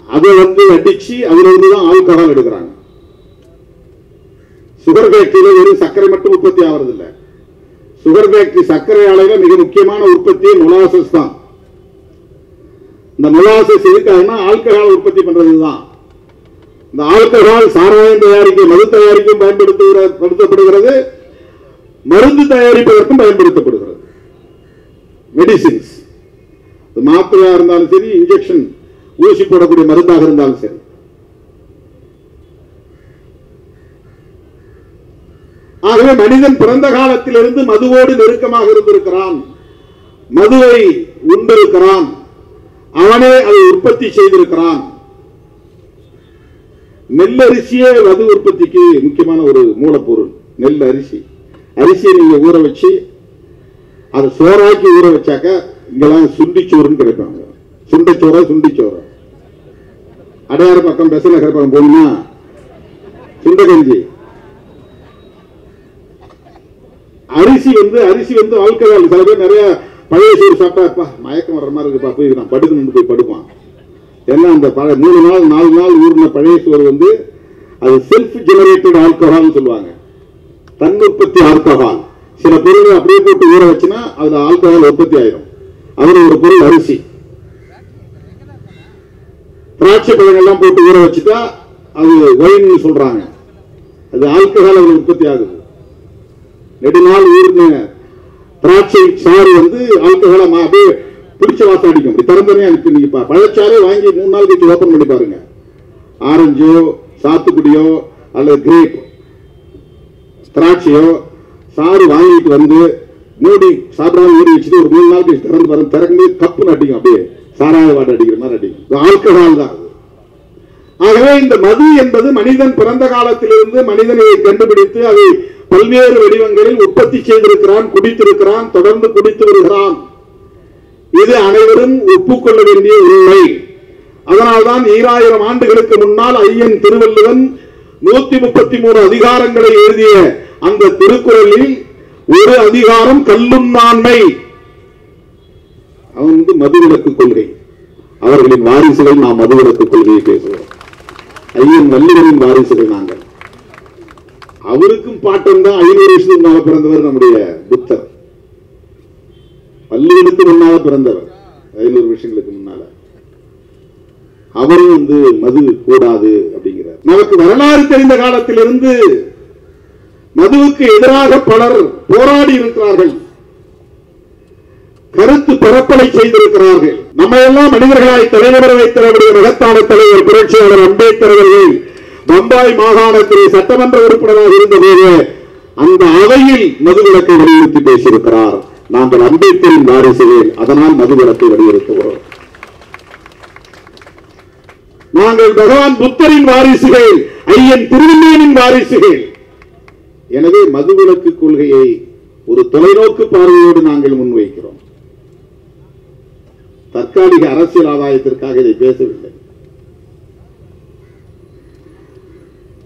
அதை வந்து அடிச்சு அதுல இருந்துதான் ஆல்கஹால் எடுக்கிறாங்க. சுகர் ஃபேக்டரியில வெறும் சர்க்கரை மட்டும் உற்பத்தி ஆவறதில்லை. சுகர் ஃபேக்டரி சர்க்கரை ஆலையில மிக முக்கியமான உற்பத்தியே மொலாசஸ் தான். இந்த மொலாசஸ் எதுக்காகனா ஆல்கஹால் உற்பத்தி பண்றதுதான். இந்த ஆல்கஹால் சாராயம் தயாரிக்க, மது தயாரிக்கும் பயன்படுத்தப்படுகிறது, மருந்து தயாரிப்பதற்கும் பயன்படுத்தப்படுகிறது. மெடிசின்ஸ், மாத்திரையா இருந்தாலும் சரி, இன்ஜெக்ஷன் ஊசி போடக்கூடிய மருந்தாக இருந்தாலும் சரி. ஆகவே மனிதன் பிறந்த காலத்திலிருந்து மதுவோடு நெருக்கமாக இருந்திருக்கிறான், மதுவை உண்டிருக்கிறான், அவனே அதை உற்பத்தி செய்திருக்கிறான். நெல்லரிசியே மது உற்பத்திக்கு முக்கியமான ஒரு மூலப்பொருள். நெல் அரிசி, அரிசியை நீங்க ஊற வச்சு அதை சோறாக்கி ஊற வச்சாக்க இங்கெல்லாம் சுண்டிச்சோறுன்னு கிடைப்பாங்க. சுண்டைச்சோற, சுண்டிச்சோறு. அடையாறு பக்கம் பெசநகர் பக்கம் போனா சுண்டகஞ்சி. அரிசி வந்து ஆல்கஹால். சில பேர் நிறைய பழைய சோறு சாப்பிட்டா மயக்கம் வர்ற மாதிரி இருக்குப்பா, போய் நான் படுக்கணும்னு போய் படுப்பான். ஏன்னா அந்த 3 நாள் 4 நாள் ஊர்ன பழைய சோறு வந்து அது செல்ஃப் ஜெனரேட்டட் ஆல்கஹால் சொல்லுவாங்க, தன் உற்பத்தி ஆல்கஹால். சில பொருள் அப்படியே போட்டு ஊற வச்சுன்னா அதுல ஆல்கஹால் உற்பத்தி ஆயிரும். அதுல ஒரு பொருள் அரிசி. திராட்சை பழங்கள்லாம் போட்டு ஊற வச்சுட்டா அது ஒயின் சொல்றாங்க, அது ஆல்கஹால் அது உற்பத்தி ஆகுது. நெடுநாள் ஊர்ன திராட்சை சாறு வந்து ஆல்கஹால் அப்படியே பிடிச்ச வாசம் அடிக்கும். திறந்தனே அனுப்பி நீங்க பழச்சாரே வாங்கி 3 நாள் கழிச்சு ஓபன் பண்ணி பாருங்க. ஆரஞ்சோ, சாத்துக்குடியோ அல்லது கிரேப் திராட்சையோ சாறு வாங்கிட்டு வந்து மூடி சாப்பிடாம மூடி வச்சுட்டு ஒரு 3 நாள் கழிச்சு திறந்து பாருங்க, திறந்து கப்புன்னு அடிக்கும், அப்படியே சாராய வாட்டை அடிக்கிற மாதிரி அடிக்கும். ஆல்கஹால் தான். ஆகவே இந்த மது என்பது மனிதன் பிறந்த காலத்திலிருந்து மனிதனை கண்டுபிடித்து அதை பல்வேறு வடிவங்களில் உற்பத்தி செய்திருக்கிறான், குடித்திருக்கிறான், தொடர்ந்து குடித்து வருகிறான். இது அனைவரும் ஒப்புக்கொள்ள வேண்டிய உண்மை. அதனால்தான் 2000 ஆண்டுகளுக்கு முன்னால் ஐயன் திருவள்ளுவன் 133 அதிகாரங்களை எழுதிய அந்த திருக்குறளில் ஒரு அதிகாரம் கல்லுண்ணாண்மை. அவன் வந்து மதுவிலக்கு கொள்கை. அவர்களின் வாரிசுகள் நாம் மதுவிலக்கு கொள்கையை பேசுவோம். ஐயன் வள்ளுவரின் வாரிசுகள் நாங்கள். அவருக்கும் பாட்டம் தான் 500 வருஷத்துக்கு முன்னால பிறந்தவர் நம்முடைய புத்தர். வள்ளுவனுக்கு முன்னால பிறந்தவர் 500 வருஷங்களுக்கு முன்னால. அவரும் வந்து மது கூடாது அப்படிங்கிறார். நமக்கு வரலாறு தெரிந்த காலத்திலிருந்து மதுவுக்கு எதிராக பலர் போராடி இருக்கிறார்கள், கருத்து பரப்பலை செய்திருக்கிறார்கள். நம்ம எல்லாம் மனிதர்களாய் தலைநகர வைத்த மகத்தான தலைவர் புரட்சியாளர் அம்பேத்கர் அவர்கள் பம்பாய் மாகாணத்தில் சட்டமன்ற உறுப்பினராக இருந்தபோது அந்த அவையில் மதுவிலக்கை வலியுறுத்தி பேசியிருக்கிறார். நாங்கள் அம்பேத்கரின் வாரிசுகள், அதனால் மதுவிலக்கை வலியுறுத்துகிறோம். நாங்கள் பகவான் புத்தரின் வாரிசுகள், ஐயன் திருவள்ளுவரின் வாரிசுகள். எனவே மதுவிலக்கு கொள்கையை ஒரு தொலைநோக்கு பார்வையோடு நாங்கள் முன்வைக்கிறோம். தற்காலிக அரசியல் ஆதாயத்திற்காக இதை பேசவில்லை.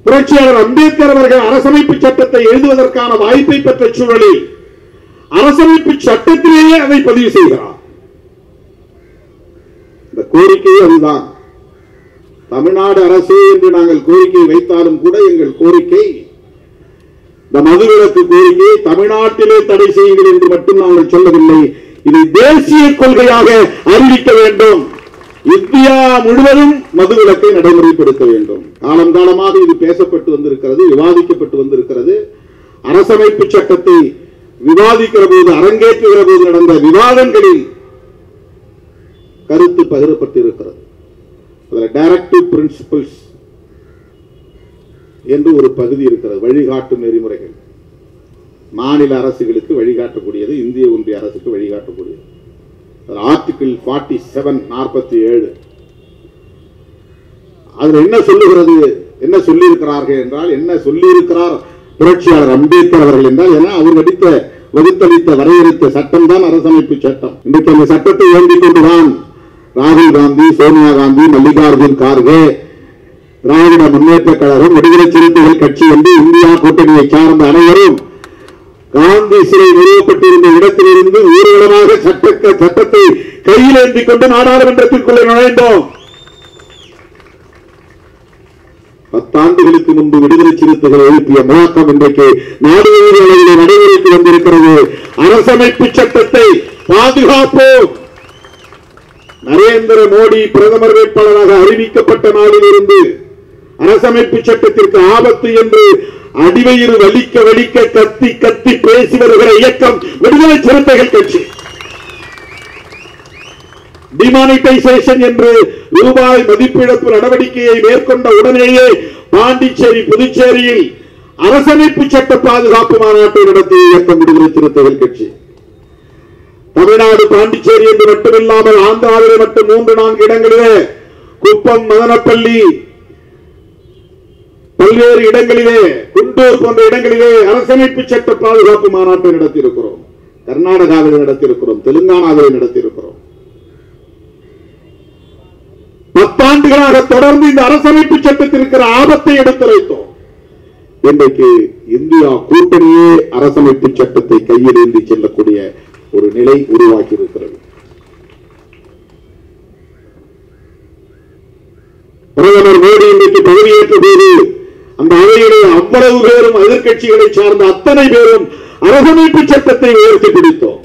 புரட்சியாளர் அம்பேத்கர் அவர்கள் அரசமைப்பு சட்டத்தை எழுதுவதற்கான வாய்ப்பை பெற்ற சூழலில் அரசமைப்பு சட்டத்திலேயே அதை பதிவு செய்கிறார். இந்த கோரிக்கை அதுதான். தமிழ்நாடு அரசு என்று நாங்கள் கோரிக்கை வைத்தாலும் கூட எங்கள் கோரிக்கை இந்த மதுவிலக்கு கோரிக்கையை தமிழ்நாட்டிலே தடை செய்யுங்கள் என்று மட்டும் நாங்கள் சொல்லவில்லை. இதை தேசிய கொள்கையாக அறிவிக்க வேண்டும். இந்தியா முழுவதும் மதுவிலக்கை நடைமுறைப்படுத்த வேண்டும். காலம் காலமாக இது பேசப்பட்டு வந்திருக்கிறது, விவாதிக்கப்பட்டு வந்திருக்கிறது. அரசமைப்பு சட்டத்தை விவாதிக்கிற போது, அரங்கேற்றுகிற போது நடந்த விவாதங்களில் கருத்து பகிரப்பட்டிருக்கிறது. அதில் டைரக்டிவ் பிரின்சிபல்ஸ் என்று ஒரு பகுதி இருக்கிறது. வழிகாட்டும் நெறிமுறைகள் மாநில அரசுகளுக்கு வழிகாட்டக்கூடியது, இந்திய ஒன்றிய அரசுக்கு வழிகாட்டக்கூடியது. ஆர்டிகிள் 47 47 அதுல என்ன சொல்லுகிறது, என்ன சொல்லியிருக்கிறார்கள் என்றால், என்ன சொல்லியிருக்கிறார் புரட்சியாளர் அம்பேத்கர் அவர்கள் என்றால், ஏன்னா அவர் வகுத்தளித்த வரையறுத்த சட்டம் தான் அரசமைப்பு சட்டம். இன்றைக்கு அந்த சட்டத்தை ஏந்திக் கொண்டுதான் ராகுல் காந்தி, சோனியா காந்தி, மல்லிகார்ஜுன் கார்கே, திராவிட முன்னேற்ற கழகம், விடுதலை சிறுத்தைகள் கட்சி என்று இந்தியா கூட்டணியை சார்ந்த அனைவரும் காந்தி சிலை நிறுவப்பட்டிருந்த இடத்திலிருந்து ஊர்வலமாக சட்டத்தை கையில் ஏந்திக் கொண்டு நாடாளுமன்றத்திற்குள்ளே நுழைந்தோம். 10 ஆண்டுகளுக்கு முன்பு விடுதலை சிறுத்தைகள் எழுப்பிய முழக்கம் இன்றைக்கு நாடு அளவிலே நடைமுறைக்கு வந்திருக்கிறது. அரசமைப்பு சட்டத்தை பாதுகாப்போம். நரேந்திர மோடி பிரதமர் வேட்பாளராக அறிவிக்கப்பட்ட நாளிலிருந்து அரசமைப்பு சட்டத்திற்கு ஆபத்து என்று அடிவயிறு வலிக்க வலிக்க கத்தி கத்தி பேசி வருகிற இயக்கம் விடுதலை சிறுத்தைகள் கட்சி. டிமானிட்டைசேஷன் என்று ரூபாய் மதிப்பிழப்பு நடவடிக்கையை மேற்கொண்ட உடனேயே பாண்டிச்சேரி, புதுச்சேரியில் அரசமைப்பு சட்ட பாதுகாப்பு மாநாட்டை நடத்திய இயக்கம் விடுதலை சிறுத்தைகள் கட்சி. தமிழ்நாடு பாண்டிச்சேரி என்று மட்டுமில்லாமல் ஆந்திராவிலே மட்டும் 3-4 இடங்களிலே, குப்பம், மதனப்பள்ளி, பல்வேறு இடங்களிலே, குண்டூர் போன்ற இடங்களிலே அரசமைப்பு சட்ட பாதுகாப்பு மாநாட்டை நடத்தியிருக்கிறோம். கர்நாடகாவில் நடத்தியிருக்கிறோம், தெலுங்கானாவில் நடத்தியிருக்கிறோம். 10 ஆண்டுகளாக தொடர்ந்து இந்த அரசமைப்பு சட்டத்திற்கு ஆபத்தை எடுத்துரைத்தோம். இன்றைக்கு இந்தியா கூட்டணியே அரசமைப்பு சட்டத்தை கையில் ஏந்தி செல்லக்கூடிய ஒரு நிலை உருவாக்கி இருக்கிறது. பிரதமர் மோடி இன்றைக்கு பதவியேற்ற போது அந்த அவையிலே அவ்வளவு பேரும் எதிர்கட்சிகளை சார்ந்த அத்தனை பேரும் அரசமைப்பு சட்டத்தை உயர்த்தி பிடித்தோம்.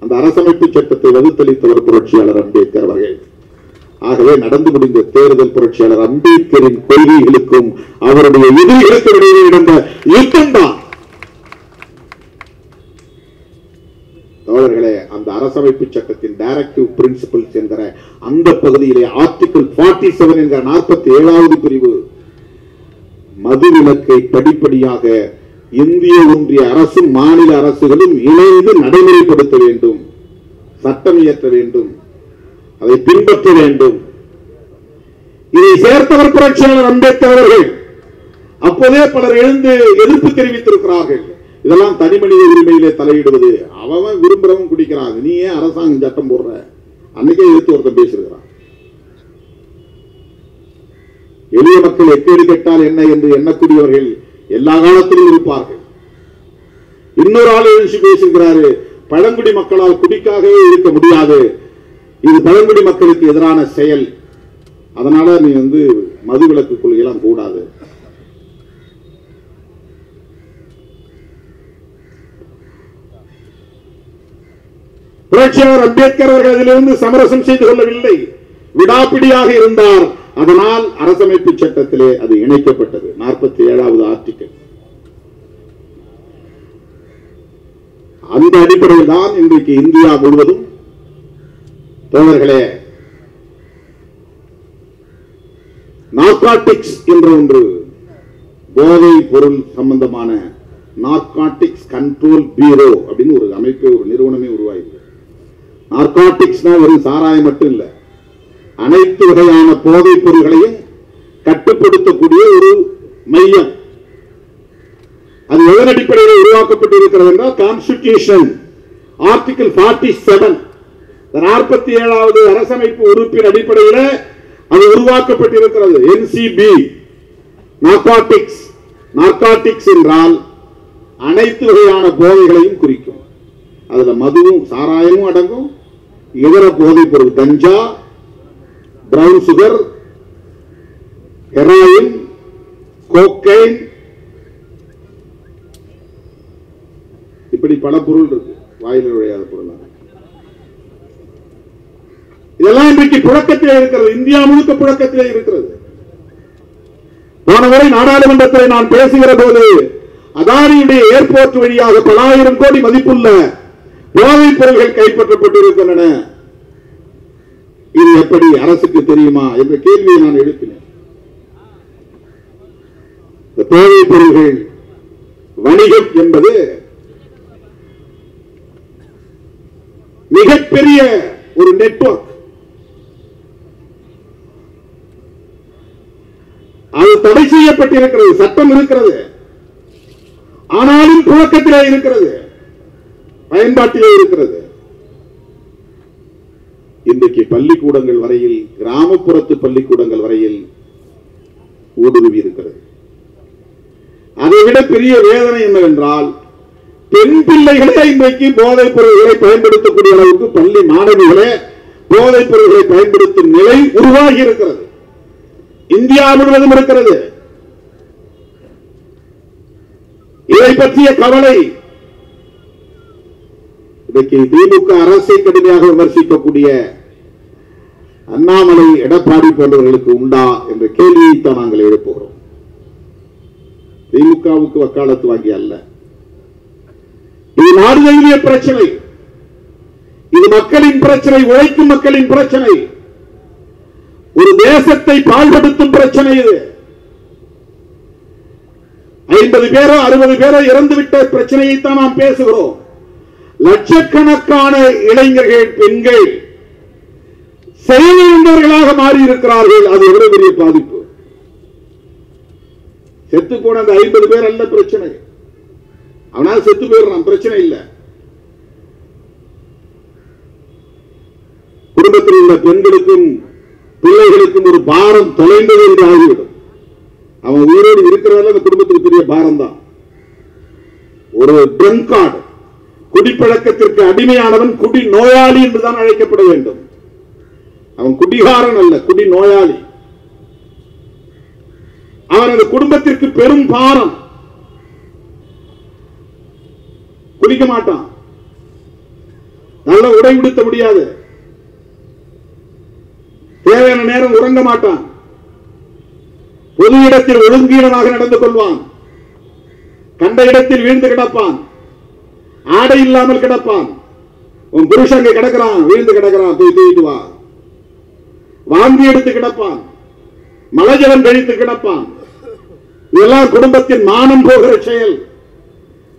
அந்த அரசமைப்பு சட்டத்தை வகுத்தளித்தவர் புரட்சியாளர் அம்பேத்கர் அவர்கள். ஆகவே நடந்து முடிந்த தேர்தல் புரட்சியாளர் அம்பேத்கரின் கொள்கைகளுக்கும் அவருடைய எதிரிகளுக்கும் இடையே நடந்த யுத்தம் தான். தோழர்களே, அந்த அரசமைப்பு சட்டத்தின் டைரக்டிவ் பிரின்சிபல்ஸ் என்கிற அந்த பகுதியிலே ஆர்டிகிள் 47 என்கிற 47வது பிரிவு மதுவிலக்கை படிப்படியாக இந்திய ஒன்றிய அரசும் மாநில அரசுகளும் இணைந்து நடைமுறைப்படுத்த வேண்டும், சட்டம் இயற்ற வேண்டும், அதை பின்பற்ற வேண்டும். இதை சேர்த்தவர் புரட்சியாளர் அம்பேத்கர் அவர்கள். அப்போதே பலர் எழுந்து எதிர்ப்பு தெரிவித்திருக்கிறார்கள். இதெல்லாம் தனி மனித உரிமையிலே தலையிடுவது, அவன் விரும்புறவன் குடிக்கிறான், நீ ஏன் அரசாங்கம் சட்டம் போடுற, அன்னைக்கே எதிர்த்து ஒருத்தன் பேசியிருக்கிறான். எளிய மக்கள் எக்கேடு கெட்டால் என்ன என்று எண்ணக்கூடியவர்கள் எல்லா காலத்திலும் இருப்பார்கள். இன்னொரு ஆள் எழுச்சி பேசுகிறாரு, பழங்குடி மக்களால் குடிக்காகவே இருக்க முடியாது, இது பழங்குடி மக்களுக்கு எதிரான செயல், அதனால நீ மதுவிலக்கு கொள்கையெல்லாம் கூடாது. புரட்சியாளர் அம்பேத்கர் அவர்கள் அதிலிருந்து சமரசம் செய்து கொள்ளவில்லை, விடாப்பிடியாக இருந்தார். அதனால் அரசமைப்பு சட்டத்திலே அது இணைக்கப்பட்டது. 47வது ஆர்டிகிள். அந்த அடிப்படையில் தான் இன்றைக்கு இந்தியா முழுவதும் தோழர்களே நார்காட்டிக்ஸ் என்ற ஒன்று, போதை பொருள் சம்பந்தமான நார்காட்டிக்ஸ் கண்ட்ரோல் பியூரோ அப்படின்னு ஒரு அமைப்பு, ஒரு நிறுவனமே உருவாயிருக்கு. நார்காட்டிக்ஸ்னா வெறும் சாராயம் மட்டும் இல்ல, அனைத்து வகையான போதைப் பொருள்களையும் கட்டுப்படுத்தக்கூடிய ஒரு மையம். அது எதன் அடிப்படையில் உருவாக்கப்பட்டு இருக்கிறது என்றால், கான்ஸ்டிடியூஷன் ஆர்டிகிள் 47 47வது அரசமைப்பு உறுப்பின் அடிப்படையில் அது உருவாக்கப்பட்டிருக்கிறது. NCB நார்காட்டிக்ஸ் என்றால் அனைத்து வகையான போதைகளையும் குறிக்கும். அதுல மதுவும் சாராயமும் அடங்கும், இதர போதைப் பொருள் கஞ்சா, பிரவுன் சுகர், ஹெராயின், கோக்கைன், இப்படி பல பொருள் இருக்கு, வாயில் நுழையாத பொருள். இதெல்லாம் இன்றைக்கு புழக்கத்திலே இருக்கிறது, இந்தியா முழுக்க புழக்கத்திலே இருக்கிறது. போன முறை நாடாளுமன்றத்தில் நான் பேசுகிற போது அதானியுடைய ஏர்போர்ட் வழியாக பல ஆயிரம் கோடி மதிப்புள்ள போதைப் பொருள்கள் கைப்பற்றப்பட்டிருக்கின்றன. இது எப்படி அரசுக்கு தெரியுமா என்ற கேள்வியை நான் எழுப்பினேன். போதைப் பொருள்கள் வணிகம் என்பது மிகப்பெரிய ஒரு நெட்வொர்க். அது தடை செய்யப்பட்டிருக்கிறது, சட்டம் இருக்கிறது, ஆனாலும் புழக்கத்திலே இருக்கிறது, பயன்பாட்டிலே இருக்கிறது. இன்றைக்கு பள்ளிக்கூடங்கள் வரையில், கிராமப்புறத்து பள்ளிக்கூடங்கள் வரையில் ஊடுருவி இருக்கிறது. அதைவிட பெரிய வேதனை என்னவென்றால், பெண் பிள்ளைகளே இன்றைக்கு போதைப் பொருள்களை பயன்படுத்தக்கூடிய அளவுக்கு பள்ளி மாணவிகளே போதைப் பொருள்களை பயன்படுத்தும் நிலை உருவாகி இருக்கிறது. இந்தியா முழுவதும் இருக்கிறது. இதை பற்றிய கவலை இன்றைக்கு திமுக அரசை கடுமையாக விமர்சிக்கக்கூடிய அண்ணாமலை, எடப்பாடி போன்றவர்களுக்கு உண்டா என்ற கேள்வியைத்தான் நாங்கள் எழுப்புகிறோம். திமுகவுக்கு வக்காலத்து வாங்கி அல்ல, இது நாடு தழுவிய பிரச்சனை, இது மக்களின் பிரச்சனை, உழைக்கும் மக்களின் பிரச்சனை, ஒரு தேசத்தை பாழ்படுத்தும் பிரச்சனை. இது 50 பேரோ 60 பேரோ இறந்துவிட்ட பிரச்சனையைத்தான் நாம் பேசுகிறோம். லட்சக்கணக்கான இளைஞர்கள், பெண்கள் செயலிழந்தவர்களாக மாறி இருக்கிறார்கள். அது எவ்வளவு பெரிய பாதிப்பு. செத்து போன அந்த 50 பேர் அல்ல பிரச்சனை, அவனால் செத்து போயிடுறான், பிரச்சனை இல்லை. குடும்பத்தில் உள்ள பெண்களுக்கும் பிள்ளைகளுக்கும் ஒரு பாரம் தொலைந்தது என்று ஆகிவிடும். அவன் உயிரோடு இருக்கிறதால அந்த குடும்பத்துக்கு பெரிய பாரம் தான். ஒரு ட்ரங்கார்டு, குடிப்பழக்கத்திற்கு அடிமையானவன் குடி நோயாளி என்றுதான் அழைக்கப்பட வேண்டும். அவன் குடிகாரன் அல்ல, குடி நோயாளி. அவன் அந்த குடும்பத்திற்கு பெரும் பாரம். குடிக்க மாட்டான், நல்ல உடை உடுத்த முடியாது, தேவையான நேரம் உறங்க மாட்டான், பொது இடத்தில் ஒழுங்கீனமாக நடந்து கொள்வான், கண்ட இடத்தில் வீழ்ந்து கிடப்பான், ஆடை இல்லாமல் கிடப்பான். உன் புருஷன் அங்கே கிடக்கிறான், வீழ்ந்து கிடக்கிறான், போய் தூக்கிட்டு வா. வாந்தி எடுத்து கிடப்பான், மலஜலம் கழித்து கிடப்பான். இதெல்லாம் குடும்பத்தின் மானம் போகிற செயல்.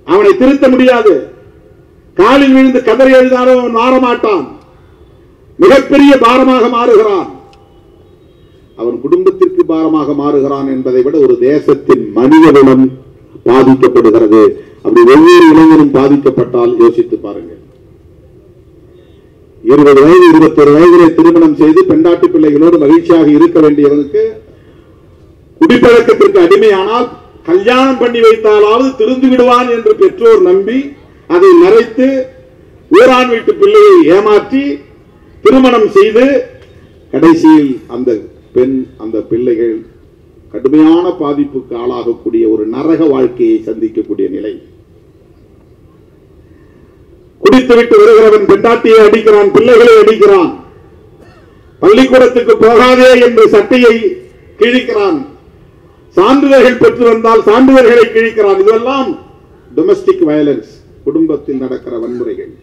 அவனை திருத்த முடியாது. காலில் விழுந்து கதறி எழுதாலும் அவன் மாறமாட்டான், மிகப்பெரிய பாரமாக மாறுகிறான். அவன் குடும்பத்திற்கு பாரமாக மாறுகிறான் என்பதை விட ஒரு தேசத்தின் மனிதகுலம் பாதிக்கப்படுகிறது. அப்படி ஒவ்வொரு இளைஞரும் பாதிக்கப்பட்டால் யோசித்து பாருங்கள். 20 வயது 21 வயதிலே திருமணம் செய்து பெண்டாட்டி பிள்ளைகளோடு மகிழ்ச்சியாக இருக்க வேண்டியவனுக்கு குடிப்பழக்கத்திற்கு அடிமையானால் கல்யாணம் பண்ணி வைத்தாலாவது திருந்து விடுவான் என்று பெற்றோர் நம்பி அதை மறைத்து ஊரான் வீட்டு பிள்ளையை ஏமாற்றி திருமணம் செய்து கடைசியில் அந்த பெண், அந்த பிள்ளைகள் கடுமையான பாதிப்புக்கு ஆளாகக்கூடிய ஒரு நரக வாழ்க்கையை சந்திக்கக்கூடிய நிலை. குடித்துவிட்டு வருகிறவன் பெண்டாட்டியை அடிக்கிறான், பிள்ளைகளை அடிக்கிறான், பள்ளிக்கூடத்துக்கு போகாதே என்று சட்டையை கிழிக்கிறான், சான்றிதழ்கள் பெற்று வந்தால் சான்றிதழ்களை கிழிக்கிறான். இதெல்லாம் டொமஸ்டிக் வயலன்ஸ், குடும்பத்தில் நடக்கிற வன்முறைகள்.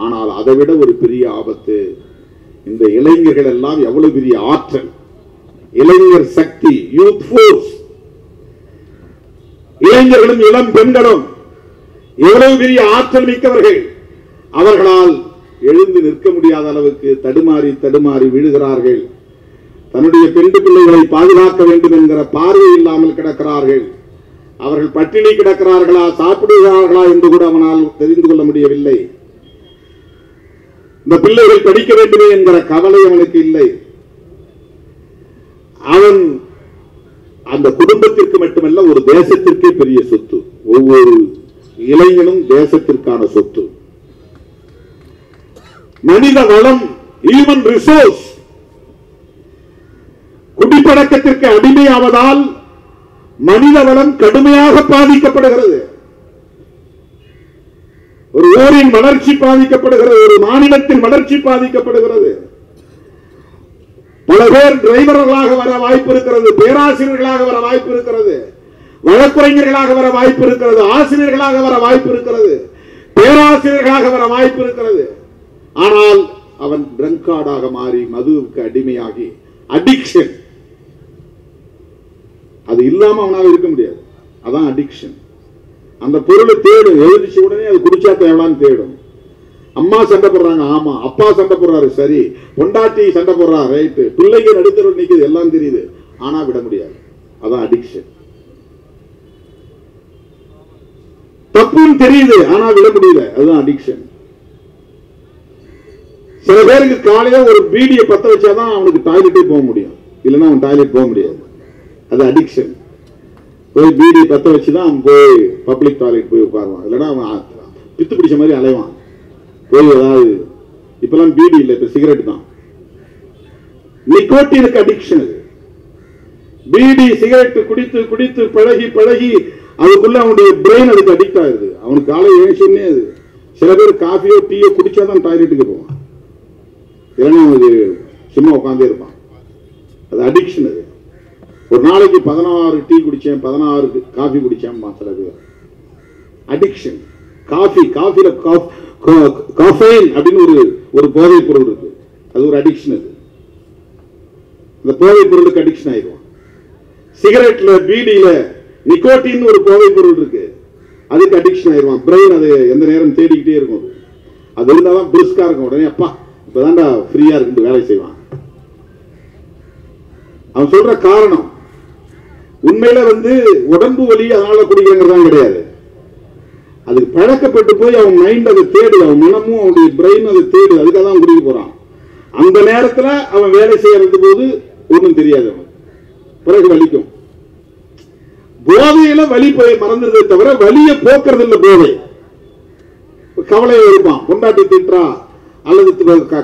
ஆனால் அதைவிட ஒரு பெரிய ஆபத்து, இந்த இளைஞர்கள் எல்லாம் எவ்வளவு பெரிய ஆற்றல், இளைஞர் சக்தி, யூத் போர்ஸ், இளைஞர்களும் இளம் பெண்களும் எவ்வளவு பெரிய ஆற்றல் மிக்கவர்கள். அவர்களால் எழுந்து நிற்க முடியாத அளவுக்கு தடுமாறி தடுமாறி விழுகிறார்கள். தன்னுடைய பெண் பிள்ளைகளை பாதுகாக்க வேண்டும் என்கிற பார்வை இல்லாமல் கிடக்கிறார்கள். அவர்கள் பட்டினி கிடக்கிறார்களா, சாப்பிடுகிறார்களா என்று கூட அவனால் தெரிந்து கொள்ள முடியவில்லை. இந்த பிள்ளைகள் படிக்க வேண்டுமே என்கிற கவலை அவனுக்கு இல்லை. அவன் அந்த குடும்பத்திற்கு மட்டுமல்ல, ஒரு தேசத்திற்கே பெரிய சொத்து. ஒவ்வொரு இளைஞனும் தேசத்திற்கான சொத்து. மனித வளம், ஹியூமன் ரிசோர்ஸ், குடிப்பழக்கத்திற்கு அடிமையாவதால் மனித வளம் கடுமையாக பாதிக்கப்படுகிறது. ஒரு ஊரின் வளர்ச்சி பாதிக்கப்படுகிறது, ஒரு மாநிலத்தின் வளர்ச்சி பாதிக்கப்படுகிறது. பல பேர் டிரைவர்களாக வர வாய்ப்பு இருக்கிறது, பேராசிரியர்களாக வர வாய்ப்பு இருக்கிறது, வழக்குரைஞர்களாக வர வாய்ப்பு இருக்கிறது, ஆசிரியர்களாக வர வாய்ப்பு இருக்கிறது, பேராசிரியர்களாக வர வாய்ப்பு இருக்கிறது. ஆனால் அவன் ட்ரங்கார்டாக மாறி மதுவுக்கு அடிமையாகி, அடிக்ஷன், அது இல்லாம அவனால இருக்க முடியாது. அதான் அடிக்ஷன். அந்த பொருளை தேடும், எழுதிச்சு உடனே அது குடிச்சா தேவலான்னு தேடும். அம்மா சண்டை போடுறாங்க, ஆமா. அப்பா சண்டை போடுறாரு, சரி. பொண்டாட்டி சண்டை போடுறாரு, ரைட்டு. பிள்ளைங்க நடுத்தர நிக்குது, எல்லாம் தெரியுது, ஆனா விட முடியாது. அதான் அடிக்ஷன். தப்புன்னு தெரியுது, ஆனா விட முடியல, அதுதான் அடிக்ஷன். சில பேருக்கு காலையில ஒரு பீடியை பத்த வச்சாதான் அவனுக்கு டாய்லெட்டே போக முடியும், இல்லைன்னா அவன் டாய்லெட் போக முடியாது. அது அடிக்ஷன். போய் பீடி பத்த வச்சுதான் அவன் போய் பப்ளிக் டாய்லெட் போய் உட்காருவான், இல்லைன்னா அவன் பித்து பிடிச்ச மாதிரி அலைவான் போய். ஏதாவது இப்பெல்லாம் பீடி இல்லை, இப்ப சிகரெட் தான். நிக்கோட்டினுக்கு அடிக்ஷன். பீடி சிகரெட் குடித்து குடித்து பழகி பழகி அதுக்குள்ள அவனுடைய பிரெயின் அதுக்கு அடிக்ட் ஆகுது. அவனுக்கு காலை ஏழுச்சுன்னே அது. சில பேர் காஃபியோ டீயோ குடிச்சாதான் டாய்லெட்டுக்கு போவான், இல்லைன்னா அவனுக்கு சும்மா உட்காந்தே இருப்பான். அது அடிக்ஷன். அது ஒரு நாளைக்கு 16 டீ குடிச்சேன், 16 காஃபி குடிச்சேன் சில பேர். அடிக்ஷன். காஃபில காஃபைன் அப்படின்னு ஒரு போதைப் பொருள் இருக்கு, அது ஒரு அடிக்ஷன். அது அந்த போதைப் பொருளுக்கு அடிக்ஷன் ஆயிடுவான். சிகரெட்ல, பீடியில நிக்கோட்டின் ஒரு போதைப் பொருள் இருக்கு, அதுக்கு அடிக்ஷன் ஆயிடுவான். பிரெயின் அது எந்த நேரம் தேடிக்கிட்டே இருக்கும். அது இருந்தாதான் பிரிஸ்கா இருக்கும். உடனே அப்பா இப்பதான்டா ஃப்ரீயா இருக்கு வேலை செய்வான். அவன் சொல்ற காரணம் உண்மையில உடம்பு வலி அதனால குடிக்கிறதான் கிடையாது. அதுக்கு பழக்கப்பட்டு போய் அவன் மைண்ட் அதை தேடு, அவன் மனமும் அவனுடைய பிரெயின் அதை தேடு, அதுக்காக தான் குடிக்க போறான். அந்த நேரத்தில் அவன் வேலை செய்யறது போது ஒன்றும் தெரியாது, அவன் பிறகு வலிக்கும். போதையில வலி போய் மறந்துடுறதை தவிர வலியை போக்குறது இல்லை. போதை கவலையை இருப்பான், பொண்டாட்டி திட்டா அல்லது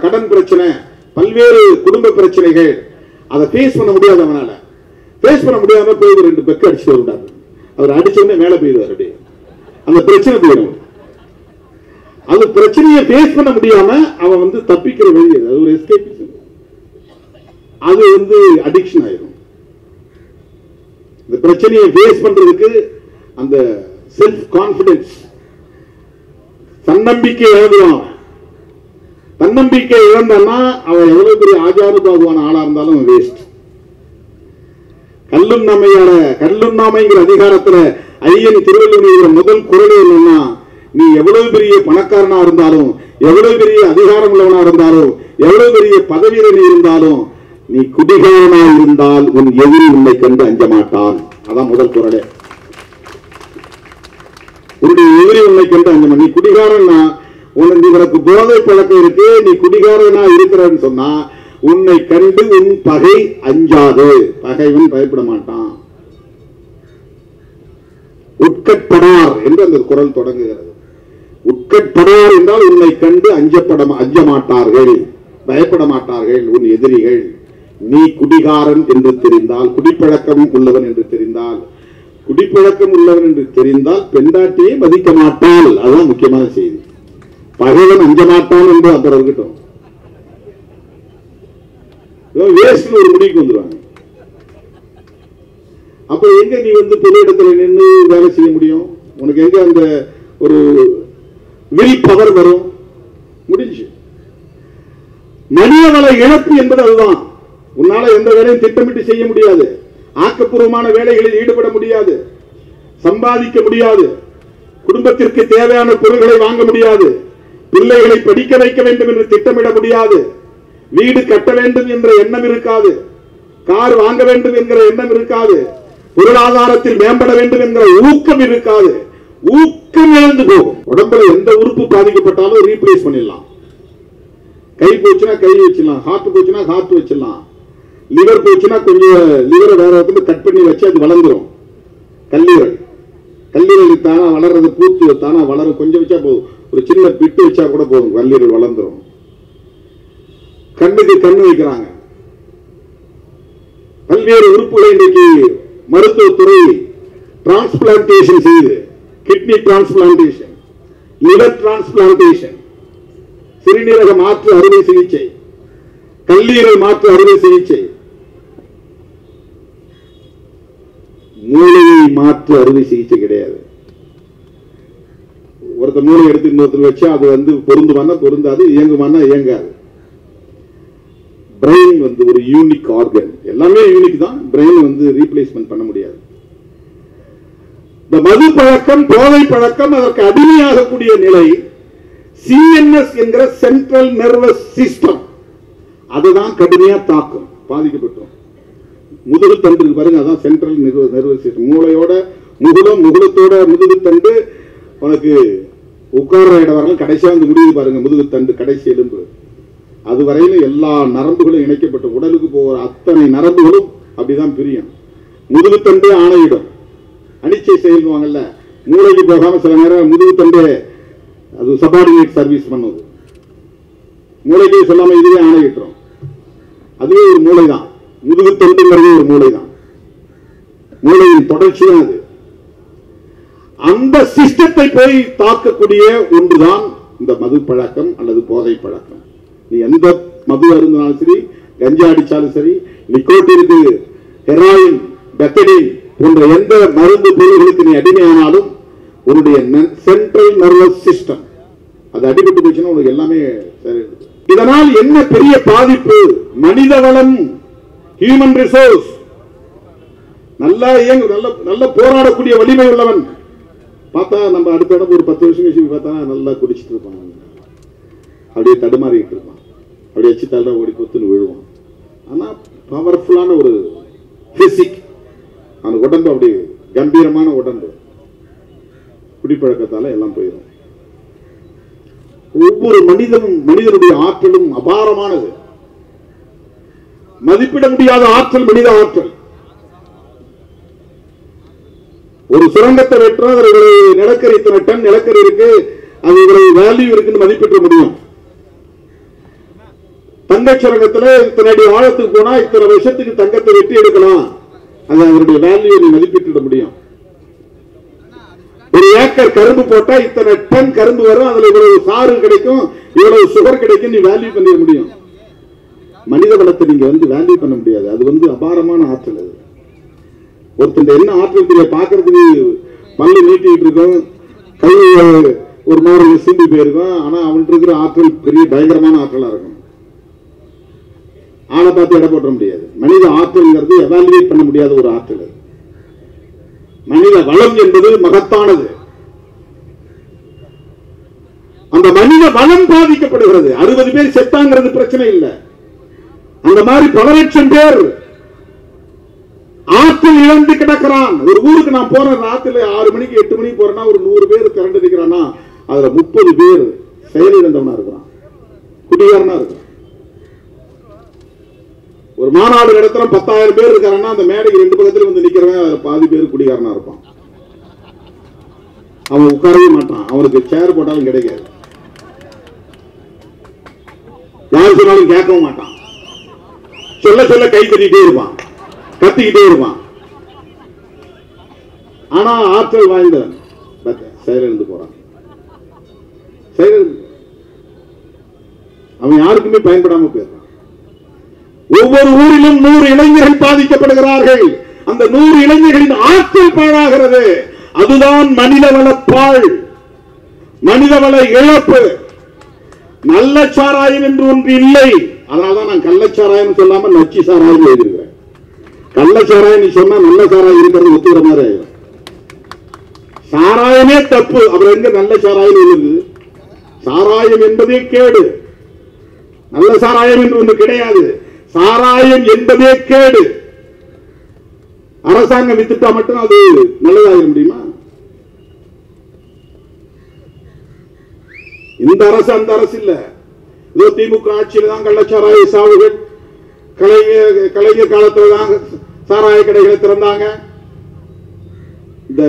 கடன் பிரச்சனை, பல்வேறு குடும்ப பிரச்சனைகள், அதை பேஸ் பண்ண முடியாது. அவனால பேஸ் பண்ண முடியாம போய் 2 பெக்கு அடிச்சுட்டு வருவார். அவர் அடிச்சோடனே மேல போயிடுவார், அப்படியே அந்த பிரச்சனை போயிடும். அது பிரச்சனையை பேஸ் பண்ண முடியாம அவன் தப்பிக்கிற வழி, அது ஒரு எஸ்கேபிசம். அது அடிக்ஷன் ஆயிடும். இந்த பிரச்சனையை பேஸ் பண்றதுக்கு அந்த செல்ஃப் கான்பிடன்ஸ், தன்னம்பிக்கை இழந்துவான். தன்னம்பிக்கை இழந்தான்னா அவன் எவ்வளவு பெரிய ஆஜானுபாகுவான ஆளா இருந்தாலும் வேஸ்ட். கல்லுண்ணாமைங்கிற அதிகாரத்துல ஐயன் திருவள்ளுவர் முதல் குறள் என்னன்னா, நீ எவ்வளவு பெரிய பணக்காரனா இருந்தாலும், எவ்வளவு பெரிய அதிகாரம் உள்ளவனா இருந்தாலும், எவ்வளவு பெரிய பதவியில நீ இருந்தாலும், நீ குடிகாரனா இருந்தால் உன் எதிரி உன்னை கண்டு அஞ்ச மாட்டான். அதான் முதல் குறளே. உன்னுடைய எதிரி உன்னை கண்டு அஞ்ச மாட்டான். நீ குடிகாரன்னா, உனக்கு போதை பழக்கம் இருக்கு, நீ குடிகாரனா இருக்கிறன்னு சொன்னா உன்னை கண்டு உன் பகை அஞ்சாது. பகைவன் பயப்பட மாட்டான். உட்கட்படார் என்று அந்த குறள் தொடங்குகிறது. உட்கட்படார் என்றால் உன்னை கண்டு அஞ்ச மாட்டார்கள், பயப்பட மாட்டார்கள் உன் எதிரிகள். நீ குடிகாரன் என்று தெரிந்தால், குடிப்பழக்கம் உள்ளவன் என்று தெரிந்தால், பெண்டாட்டியை மதிக்க மாட்டாள். அதுதான் முக்கியமான செய்தி. பகைவன் அஞ்ச மாட்டான் என்று அப்புறம் இருக்கட்டும், வேஸ்ட் ஒரு முடிவுக்கு வந்துருவாங்க. அப்ப எங்க நீ பொது இடத்துல நின்று வேலை செய்ய முடியும்? உனக்கு எங்க அந்த ஒரு வில் பவர் வரும்? முடிஞ்சு. மனிதவள இழப்பு என்பது அதுதான். உன்னால எந்த வேலையும் திட்டமிட்டு செய்ய முடியாது, ஆக்கப்பூர்வமான வேலைகளில் ஈடுபட முடியாது, சம்பாதிக்க முடியாது, குடும்பத்திற்கு தேவையான பொருட்களை வாங்க முடியாது, பிள்ளைகளை படிக்க வைக்க வேண்டும் என்று திட்டமிட முடியாது, வீடு கட்ட வேண்டும் என்ற எண்ணம் இருக்காது, கார் வாங்க வேண்டும் என்கிற எண்ணம் இருக்காது, பொருளாதாரத்தில் மேம்பட வேண்டும் என்கிற ஊக்கம் இருக்காது. ஊக்கம் இழந்து போகும். உடம்புல எந்த உறுப்பு பாதிக்கப்பட்டாலும் ரீப்ளேஸ் பண்ணிடலாம். கை போச்சுன்னா கை வச்சிடலாம், ஹார்ட் போச்சுன்னா ஹார்ட் வச்சிடலாம், லிவர் போச்சுன்னா கொஞ்சம் லிவரை வேற இடத்துல கட் பண்ணி வச்சு அது வளர்ந்துடும். கல்லீரல் கல்லீரல் தானா வளர்றது, பூத்து தானா வளரும். கொஞ்சம் வச்சா போதும், ஒரு சின்ன பிட்டு வச்சா கூட போதும், கல்லீரல் வளர்ந்துடும். கண்ணுக்கு கண்ணு வைக்கிறாங்க. பல்வேறு உறுப்புகளை இன்றைக்கு மருத்துவத்துறை டிரான்ஸ்பிளான்டேஷன் செய்யுது. கிட்னி டிரான்ஸ்பிளான்டேஷன், லிவர் டிரான்ஸ்பிளான்டேஷன், சிறுநீரக மாற்று அறுவை சிகிச்சை, கல்லீரல் மாற்று அறுவை சிகிச்சை, மூளையை மாற்று அறுவை சிகிச்சை கிடையாது. ஒருத்தர் மூளை எடுத்து இன்னொருத்தர் வச்சா அது வந்து பொருந்துமானா பொருந்தாது, இயங்குமானா இயங்காது. பிரெயின் வந்து ஒரு யூனிக் ஆர்கன், எல்லாமே யூனிக் தான். பிரெயின் வந்து ரீப்ளேஸ்மெண்ட் பண்ண முடியாது. இந்த மது பழக்கம், போதை பழக்கம், அதற்கு அடிமையாகக்கூடிய நிலை சிஎன்எஸ் என்கிற சென்ட்ரல் நர்வஸ் சிஸ்டம், அதுதான் கடுமையா தாக்கும், பாதிக்கப்பட்டோம். முதுகு தண்டு பாருங்க, அதான் சென்ட்ரல் நர்வஸ் சிஸ்டம். மூளையோட முகுலம், முகுலத்தோட முதுகு தண்டு, உனக்கு உட்கார்ற இடம் வரலாம், கடைசியா வந்து முடிவு பாருங்க, முதுகு தண்டு கடைசி எலும்பு, அது வரையிலும் எல்லா நரம்புகளும் இணைக்கப்பட்ட உடலுக்கு போகிற அத்தனை நரம்புகளும் அப்படிதான் பிரியும். முதுகு தண்டு ஆணையிடும், அனிச்சை செயல்வாங்கல்ல, மூளைக்கு போகாம சில நேரம் முதுகு தண்டு அது சபார்டினேட் சர்வீஸ் பண்ணுது. மூளைக்கே சொல்லாம இதுவே ஆணையிட்டுரும். அதுவே ஒரு மூளை தான், முதுகு தண்டுங்கிறது ஒரு மூளை தான், மூளையின் தொடர்ச்சி தான் அது. அந்த சிஸ்டத்தை போய் தாக்கக்கூடிய ஒன்றுதான் இந்த மது பழக்கம் அல்லது போதை பழக்கம். நீ எந்த மது அருந்தினாலும் சரி, கஞ்சா அடிச்சாலும் சரி, நிக்கோட்டினுக்கு, ஹெராயின், பெத்தடின் போன்ற எந்த மருந்து பொருள்களுக்கு நீ அடிமையானாலும் உன்னுடைய சென்ட்ரல் நர்வஸ் சிஸ்டம் அது அடிபட்டு போச்சுன்னா உனக்கு எல்லாமே சரி. இதனால் என்ன பெரிய பாதிப்பு? மனித வளம், ஹியூமன் ரிசோர்ஸ் நல்லா நல்ல போராடக்கூடிய வலிமை உள்ளவன் பார்த்தா நம்ம அடுத்த இடம் ஒரு 10 வருஷம் கழிச்சு பார்த்தா நல்லா குடிச்சிட்டு இருப்பான், அப்படியே தடுமாறிட்டு இருப்பான், அப்படியே வச்சு தள்ள ஓடி கொத்துன்னு விழுவான். ஆனா பவர்ஃபுல்லான ஒரு பிசிக், அந்த உடம்பு அப்படி கம்பீரமான உடம்பு, குடிப்பழக்கத்தால எல்லாம் போயிடும். ஒவ்வொரு மனிதனுடைய ஆற்றலும் அபாரமானது, மதிப்பிட முடியாத ஆற்றல் மனித ஆற்றல். ஒரு சுரங்கத்தை வெட்டுறோம், நிலக்கரி இத்தனை டன் நிலக்கரி இருக்கு, அது இவ்வளவு வேல்யூ இருக்குன்னு மதிப்பிட முடியும். தங்க சுரங்கத்தில் இத்தனை அடி ஆழத்துக்கு போனா இத்தனை வருஷத்துக்கு தங்கத்தை வெட்டி எடுக்கலாம், அது அவருடைய வேல்யூ மதிப்பிட முடியும். ஒரு ஏக்கர் கரும்பு போட்டா இத்தனை டன் கரும்பு வரும், அதுல இவ்வளவு சாறு கிடைக்கும், இவ்வளவு சுகர் கிடைக்கும், நீ வேல்யூ பண்ண முடியும். மனித வளத்தை நீங்க வந்து வேல்யூ பண்ண முடியாது. அது வந்து அபாரமான ஆற்றல். அது ஒருத்தன் என்ன ஆற்றல் தெரிய பாக்குறதுக்கு பல்லு நீட்டிட்டு இருக்கும், கை ஒரு மாதிரி சிந்தி போயிருக்கும், ஆனா அவன் இருக்கிற ஆற்றல் பெரிய பயங்கரமான ஆற்றலா இருக்கும். ஆளை பார்த்து எடை போட முடியாது. மனித ஆற்றல்ங்கிறது எவாலுவேட் பண்ண முடியாத ஒரு ஆற்றல். மனித வளம் என்பது மகத்தானது. அந்த மனித வளம் பாதிக்கப்படுகிறது. 60 பேர் செத்தாங்கிறது பிரச்சனை இல்லை, அந்த மாதிரி பல லட்சம் பேர் ஆற்றல் இழந்து கிடக்கிறான். ஒரு ஊருக்கு நான் போறேன், ராத்திரி 6 மணிக்கு 8 மணிக்கு போறேன்னா ஒரு 100 பேர் கரண்ட் இருக்கிறான்னா அதுல 30 பேர் செயலிழந்தவனா இருக்கிறான், குடிகாரனா இருக்கிறான். ஒரு மாநாடு இடத்துல 10,000 பேர் இருக்காருன்னா அந்த மேடைக்கு 2 பக்கத்துல வந்து நிக்கிறவன் அதுல பாதி பேர் குடிகாரனா இருப்பான். அவன் உட்காரவே மாட்டான், அவனுக்கு சேர் போட்டாலும் கிடைக்காது, யார் சொன்னாலும் கேட்கவும் மாட்டான், சொல்ல சொல்ல கை தட்டிட்டே இருப்பான், கத்திக்கிட்டே இருப்பான். ஆனா ஆற்றல் வாய்ந்தவன் செயலிழந்து போறான். அவன் யாருக்குமே பயன்படாம போயிடுறான். ஒவ்வொரு ஊரிலும் 100 இளைஞர்கள் பாதிக்கப்படுகிறார்கள். அந்த 100 இளைஞர்களின் ஆற்றல் பாழாகிறது. அதுதான் மனிதவள பாழ், மனிதவள இழப்பு. நல்ல சாராயம் என்று ஒன்று இல்லை. அதனால்தான் நான் கள்ளச்சாராயம் சொல்லாம நச்சு சாராயம் எழுதியிருக்கிறேன். கள்ளச்சாராயம் நீ சொன்னா நல்ல சாராயம் இருக்கிறது ஒத்துக்கிற மாதிரி ஆயிடும். சாராயமே தப்பு, அப்புறம் எங்க நல்ல சாராயம் இருக்குது? சாராயம் என்பதே கேடு, நல்ல சாராயம் என்று ஒன்று கிடையாது. சாராயம் என்பதே கேடு. அரசாங்கம் வித்துட்டா மட்டும் அது நல்லதாக முடியுமா? இந்த அரசு அந்த அரசு இல்ல. இதோ திமுக ஆட்சியில் தான் கள்ளச்சாராய சாவுகள், கலைஞர் காலத்துல தான் சாராய கடைகளை திறந்தாங்க. இந்த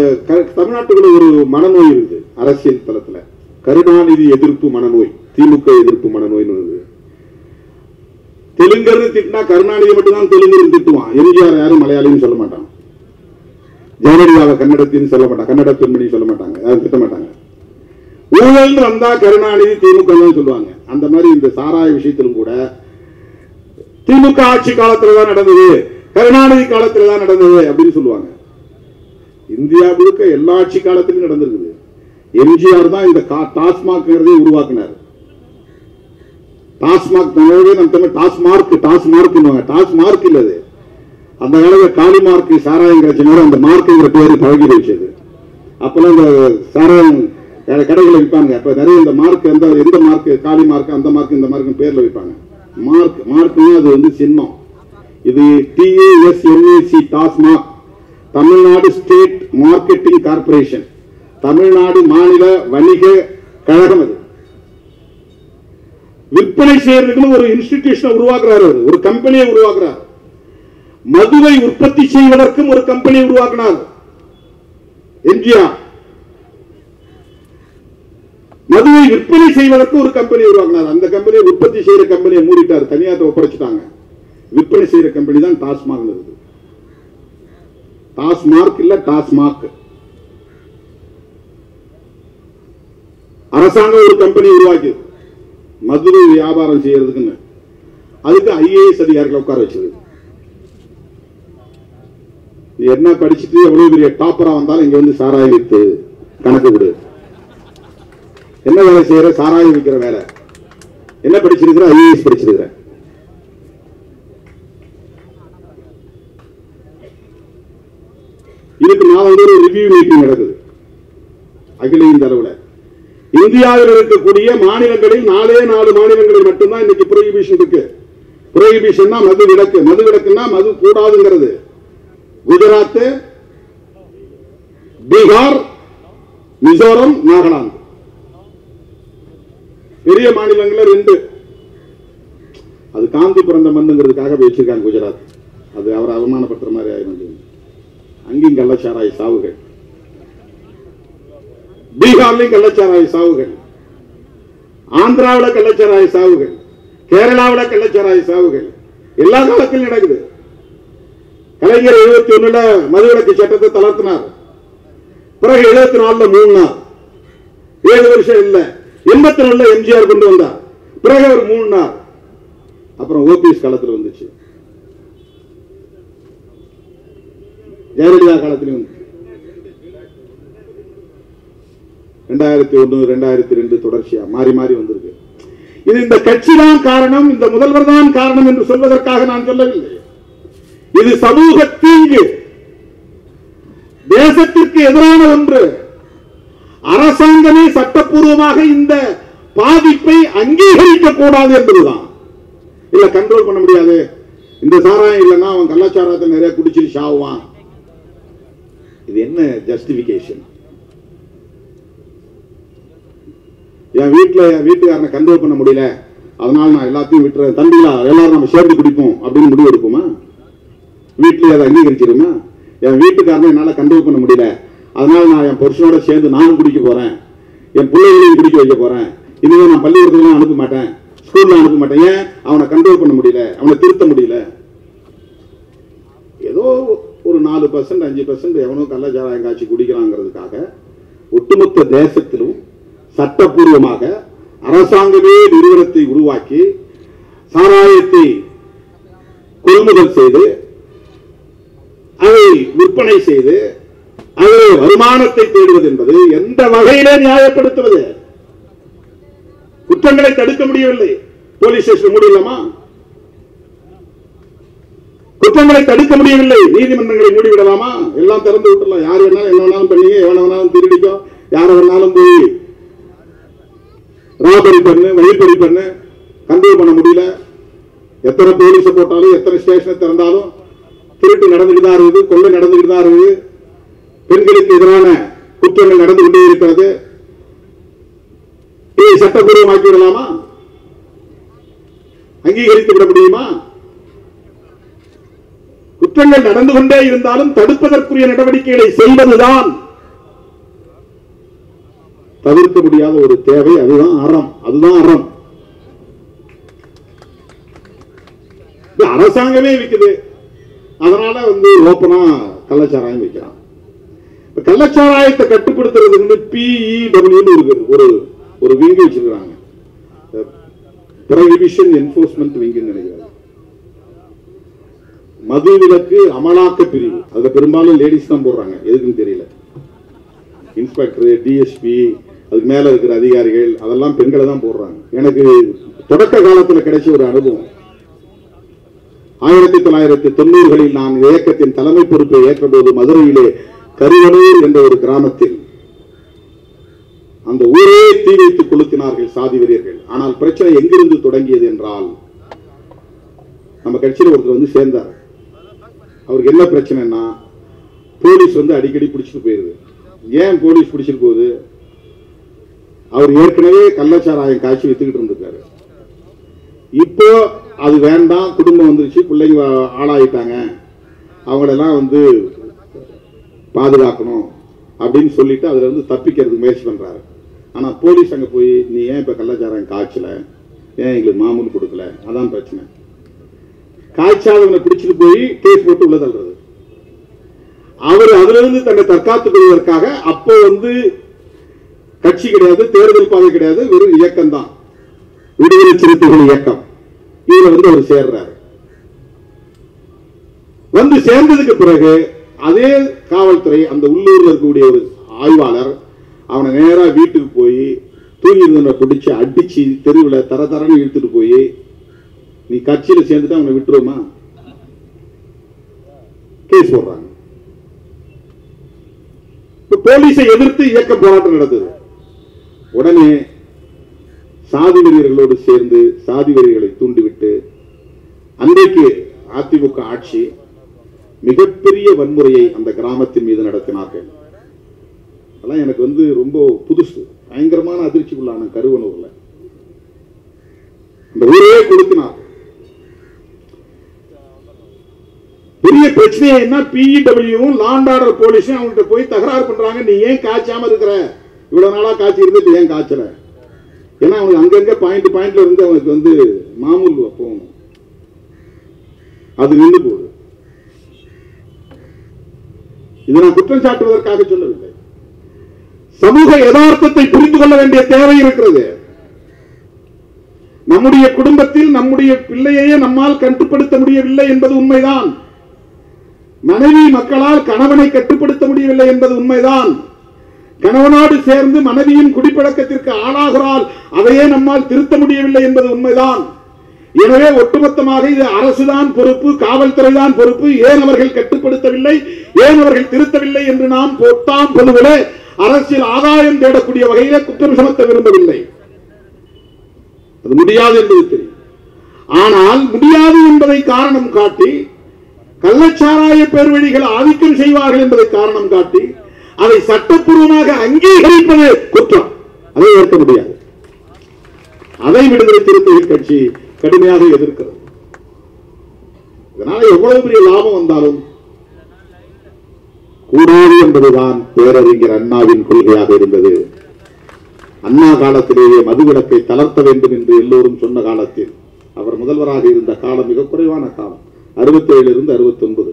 தமிழ்நாட்டுக்குள்ள ஒரு மனநோய் இருக்குது அரசியல் தளத்துல, கருணாநிதி எதிர்ப்பு மனநோய், திமுக எதிர்ப்பு மனநோய்னு. தெலுங்கர்னு திட்டினா கருணாநிதி மட்டும்தான் தெலுங்குன்னு திட்டுவான். எம்ஜிஆர் யாரும் மலையாளின்னு சொல்ல மாட்டான். ஜெயலலிதாவை கன்னடத்தின்னு சொல்ல மாட்டாங்க, கன்னட பெண்மணி சொல்ல மாட்டாங்க, யாரும் திட்ட மாட்டாங்க. ஊழல்னு வந்தா கருணாநிதி திமுக தான் சொல்லுவாங்க. அந்த மாதிரி இந்த சாராய விஷயத்திலும் கூட திமுக ஆட்சி காலத்துல தான் நடந்தது, கருணாநிதி காலத்துல தான் நடந்தது அப்படின்னு சொல்லுவாங்க. இந்தியா முழுக்க எல்லா ஆட்சி காலத்திலும் நடந்திருக்குது. எம்ஜிஆர் தான் இந்த டாஸ்மாக் உருவாக்கினார். டாஸ்மாக் டாஸ்மார்க் இல்லது, அந்த காலத்தில் காளிமார்க் சாராயம் அந்த மார்க்குங்கிற பேரு பழகி வச்சது. அப்பெல்லாம் இந்த சாராயம் கடைகளை விற்பாங்க. அப்ப நிறைய இந்த மார்க் எந்த மார்க், காளி மார்க், அந்த மார்க், இந்த மார்க் பேர்ல வைப்பாங்க. மார்க் அது வந்து சின்னம். இது TASMAC TASMAC, Tamil Nadu state marketing corporation, Tamil Nadu மாநில வணிக கழகம். அது விற்பனை செய்யறதுக்குன்னு ஒரு இன்ஸ்டிடியூஷனை உருவாக்குறாரு, ஒரு கம்பெனியை உருவாக்குறார். மதுவை உற்பத்தி செய்வதற்கும் ஒரு கம்பெனி உருவாக்கினார் எம்ஜிஆர். மதுவை விற்பனை செய்வதற்கு ஒரு கம்பெனி உருவாக்கினார். அந்த கம்பெனியை உற்பத்தி செய்யற கம்பெனியை மூடிட்டார், தனியார் ஒப்படைச்சிட்டாங்க. விற்பனை செய்யற கம்பெனி தான் டாஸ்மாக். டாஸ்மார்க் இல்ல டாஸ்மாக். அரசாங்கம் ஒரு கம்பெனி உருவாக்கி மதுரை வியாபாரம் செய்யறதுக்குன்னு, அதுக்கு IAS அதிகாரிகளை உட்கார வச்சது. என்ன படிச்சுட்டு எவ்வளவு பெரிய டாப்பரா வந்தாலும் இங்க வந்து சாராயம் வித்து கணக்கு விடு. என்ன வேலை செய்யற? சாராயம் விற்கிற வேலை. என்ன படிச்சிருக்கிற? IAS படிச்சிருக்கிற. இதுக்கு நான் ஒரு ரிவ்யூ மீட்டிங் நடக்குது அகில இந்திய அளவில். இந்தியாவில் இருக்கக்கூடிய மாநிலங்களில் 4 மாநிலங்களில் மட்டும்தான் இன்னைக்கு புரோஹிபிஷன் இருக்கு. புரோஹிபிஷன் மது விலக்கு. மது விலக்குன்னா மது கூடாதுங்கிறது. குஜராத், பீகார், மிசோரம், நாகாலாந்து பெரிய மாநிலங்கள் 2. அது காந்தி பிறந்த மண்ணுங்கிறதுக்காக வச்சிருக்காங்க குஜராத். அது அவரை அவமானப்படுத்துற மாதிரி ஆயிரம். அங்கேயும் கள்ளச்சாராய சாவுகள், பீகார்லையும் கள்ளச்சாராய சாவுகள், ஆந்திராவில் கள்ளச்சாராய சாவுகள், கேரளாவில் கள்ளச்சாராய சாவுகள் எல்லா காலத்திலும் நடக்குது. கலைஞர் 71 மதுவிலக்கு சட்டத்தை தளர்த்தினார். பிறகு 74 3 நாள், 7 வருஷம் இல்ல, 84 எம்ஜிஆர் கொண்டு வந்தார். பிறகு ஒரு 3 நாள், அப்புறம் OPS காலத்தில் வந்துச்சு, ஜெயலலிதா காலத்திலும் வந்து 2001 2002 தொடர்ச்சியா மாறி மாறி வந்திருக்கு. இது இந்த கட்சி தான் காரணம், இந்த முதல்வர் தான் காரணம் என்று சொல்வதற்காக நான் சொல்லவில்லை. இது சமூக தீங்கு, தேசத்திற்கு எதிரான ஒன்று. அரசாங்கமே சட்டப்பூர்வமாக இந்த பாதிப்பை அங்கீகரிக்க கூடாது என்பதுதான். இல்ல கண்ட்ரோல் பண்ண முடியாது, இந்த சாராயம் இல்லைன்னா அவன் கள்ளச்சாராயத்தை நிறைய குடிச்சிட்டு சாவுவான். இது என்ன ஜஸ்டிபிகேஷன்? என் வீட்டுக்காரனை கண்ட்ரோல் பண்ண முடியல, அதனால நான் எல்லாத்தையும் விட்டுறேன், தம்பிலா எல்லாரும் நம்ம சேர்ந்து குடிப்போம் அப்படின்னு முடிவு எடுப்போமா? வீட்டிலேயே அதை அங்கீகரிச்சிருமா? என் வீட்டுக்காரனை என்னால கண்ட்ரோல் பண்ண முடியல, அதனால நான் என் புருஷனோட சேர்ந்து நானும் குடிக்க போறேன், என் பிள்ளைகளையும் குடிக்க வைக்க போறேன், இனிமே நான் பள்ளிக்கூடத்துல அனுப்ப மாட்டேன், ஸ்கூல்ல அனுப்ப மாட்டேன். ஏன்? அவனை கண்ட்ரோல் பண்ண முடியல, அவனை திருத்த முடியல. ஏதோ ஒரு 4% 5% எவனோ கள்ளச்சாராயம் காட்சி குடிக்கிறாங்கிறதுக்காக ஒட்டுமொத்த தேசத்திலும் சட்டப்பூர்வமாக அரசாங்கமே நிறுவனத்தை உருவாக்கி சாராயத்தை கொள்முதல் செய்து அதை விற்பனை செய்து அதை வருமானத்தை தேடுவது என்பது எந்த வகையிலே நியாயப்படுத்துவது? குற்றங்களை தடுக்க முடியவில்லை, போலீஸ் ஸ்டேஷன் மூடிடலாமா? குற்றங்களை தடுக்க முடியவில்லை, நீதிமன்றங்களை மூடிவிடலாமா? எல்லாம் திறந்து விட்டுலாம், யார் வேணாலும் என்ன வேணாலும் பண்ணீங்க, எவன வேணாலும் திருடிக்கோ, யார வேணாலும் போய் ராபரி பண்ணு, வழிப்பறி பண்ணு, கண்ட்ரோல் பண்ண முடியல. எத்தனை போலீஸ போட்டாலும் எத்தனை ஸ்டேஷனை திறந்தாலும் திருட்டு நடந்துகிட்டு தான் இருக்குது, கொள்ளை நடந்துகிட்டு தான் இருக்குது, பெண்களுக்கு எதிரான குற்றங்கள் நடந்து கொண்டே இருக்கிறது. இதை சட்டப்பூர்வமாக்கி விடலாமா? அங்கீகரித்து விட முடியுமா? குற்றங்கள் நடந்து கொண்டே இருந்தாலும் தடுப்பதற்குரிய நடவடிக்கைகளை செய்வதுதான் தவிர்க்க முடியாத ஒரு தேவை. அதுதான் அறம். அரசாங்கமே விற்குது, அதனால ஓப்பனா கள்ளச்சாராயம் விற்கிறான். கள்ளச்சாராயத்தை கட்டுப்படுத்துறதுக்கு PEW ஒரு விங்கு வச்சிருக்காங்க, ப்ரொஹிபிஷன் என்ஃபோர்ஸ்மென்ட் விங்குன்னு நினைக்கிறாங்க. மது விலக்கு அமலாக்க பிரிவு, அதுல பெரும்பாலும் லேடிஸ் தான் போடுறாங்க, எதுக்குன்னு தெரியல. இன்ஸ்பெக்டர், டிஎஸ்பி, அதுக்கு மேல இருக்கிற அதிகாரிகள் அதெல்லாம் பெண்களை தான் போடுறாங்க. எனக்கு தொடக்க காலத்தில் கிடைச்ச ஒரு அனுபவம், 1990களில் நான் இயக்கத்தின் தலைமை பொறுப்பை ஏற்றபோது மதுரையிலே கருவனூர் என்ற ஒரு கிராமத்தில் அந்த ஊரே தீ வைத்து கொளுத்தினார்கள் சாதி வெறியர்கள். ஆனால் பிரச்சனை எங்கிருந்து தொடங்கியது என்றால், நம்ம கட்சியில் ஒருத்தர் சேர்ந்தார். அவருக்கு என்ன பிரச்சனைன்னா, போலீஸ் அடிக்கடி பிடிச்சிட்டு போயிருது. ஏன் போலீஸ் பிடிச்சிட்டு போகுது? அவர் ஏற்கனவே கள்ளச்சாராயம் காய்ச்சி வித்துக்கிட்டு இருந்திருக்காரு. இப்போ அது வேண்டாம், குடும்பம் வந்துருச்சு, பிள்ளைங்க ஆளாயிட்டாங்க, அவங்களெல்லாம் பாதுகாக்கணும் அப்படின்னு சொல்லிட்டு அதுல தப்பிக்கிறதுக்கு முயற்சி பண்றாரு. ஆனா போலீஸ் அங்க போய், நீ ஏன் இப்ப கள்ளச்சாராயம் காய்ச்சல, ஏன் எங்களுக்கு மாமூல் கொடுக்கல, அதான் பிரச்சனை. காய்ச்சாதவனை பிடிச்சிட்டு போய் கேஸ் போட்டு உள்ள தள்ளுறது. அவர் அதுல இருந்து தன்னை தற்காத்துக் கொள்வதற்காக அப்போ கட்சி கிடையாது, தேர்தல் பாதை கிடையாது, வெறும் இயக்கம் தான், விடுதலை சிறுத்தைகள் இயக்கம். இதுல அவர் சேர்றாரு. சேர்ந்ததுக்கு பிறகு அதே காவல்துறை, அந்த உள்ளூர்ல இருக்கக்கூடிய ஒரு ஆய்வாளர், அவனை நேரா வீட்டுக்கு போய் தூங்கி இருந்தவனை பிடிச்சு அடிச்சு தெருவில் தரன்னு இழுத்துட்டு போய், நீ கட்சியில சேர்ந்துட்டு அவனை விட்டுருமா, கேஸ் போடுறாங்க. போலீஸை எதிர்த்து இயக்க போராட்டம் நடந்தது. உடனே சாதி வெறியர்களோடு சேர்ந்து சாதி வெறியர்களை தூண்டிவிட்டு அன்றைக்கு அதிமுக ஆட்சி மிகப்பெரிய வன்முறையை அந்த கிராமத்தின் மீது நடத்தினார்கள். அதெல்லாம் எனக்கு ரொம்ப புதுசு, பயங்கரமான அதிர்ச்சிக்குள்ளான கருவனூர்ல அந்த ஊரே கொளுத்தினார். பெரிய பிரச்சனையே என்ன, PEW லாண்ட் ஆர்டர் போலீஸும் அவங்கள்ட்ட போய் தகராறு பண்றாங்க. நீ ஏன் காய்ச்சாம இருக்கிற, இவ்வளவு நாளா காய்ச்சி இருந்துட்டு ஏன் காய்ச்சல? ஏன்னா அவனுக்கு அங்கங்க பாயிண்ட்ல இருந்து அவனுக்கு மாமூல் போகணும், அது நின்று போகுது. இதை நான் குற்றம் சாட்டுவதற்காக சொல்லவில்லை, சமூக யதார்த்தத்தை புரிந்து கொள்ள வேண்டிய தேவை இருக்கிறது. நம்முடைய குடும்பத்தில் நம்முடைய பிள்ளையே நம்மால் கட்டுப்படுத்த முடியவில்லை என்பது உண்மைதான். மனைவி மக்களால் கணவனை கட்டுப்படுத்த முடியவில்லை என்பது உண்மைதான். கணவனோடு சேர்ந்து மனைவியின் குடிப்பழக்கத்திற்கு ஆளாகிறால் அதையே நம்மால் திருத்த முடியவில்லை என்பது உண்மைதான். எனவே ஒட்டுமொத்தமாக இது அரசுதான் பொறுப்பு, காவல்துறை தான் பொறுப்பு, ஏன் அவர்கள் கட்டுப்படுத்தவில்லை, ஏன் அவர்கள் திருத்தவில்லை என்று நாம் போட்டாம் பொதுவிலே அரசியல் ஆதாயம் தேடக்கூடிய வகையிலே குற்றம் சுமத்த விரும்பவில்லை. அது முடியாது என்பது தெரியும். ஆனால் முடியாது என்பதை காரணம் காட்டி, கள்ளச்சாராய பேர்வழிகள் ஆதிக்கம் செய்வார்கள் என்பதை காரணம் காட்டி அதை சட்டப்பூர்வமாக அங்கீகரிப்பது குற்றம், அதை ஏற்க முடியாது. அதை விடுதலை சிறுத்தைகள் கட்சி கடுமையாக எதிர்க்கிறது. இதனால எவ்வளவு பெரிய லாபம் வந்தாலும் கூடாது என்பதுதான் பேரறிஞர் அண்ணாவின் கொள்கையாக இருந்தது. அண்ணா காலத்திலேயே மதுவிலக்கை தளர்த்த வேண்டும் என்று எல்லோரும் சொன்ன காலத்தில், அவர் முதல்வராக இருந்த காலம் மிக குறைவான காலம், 67 இருந்து 69.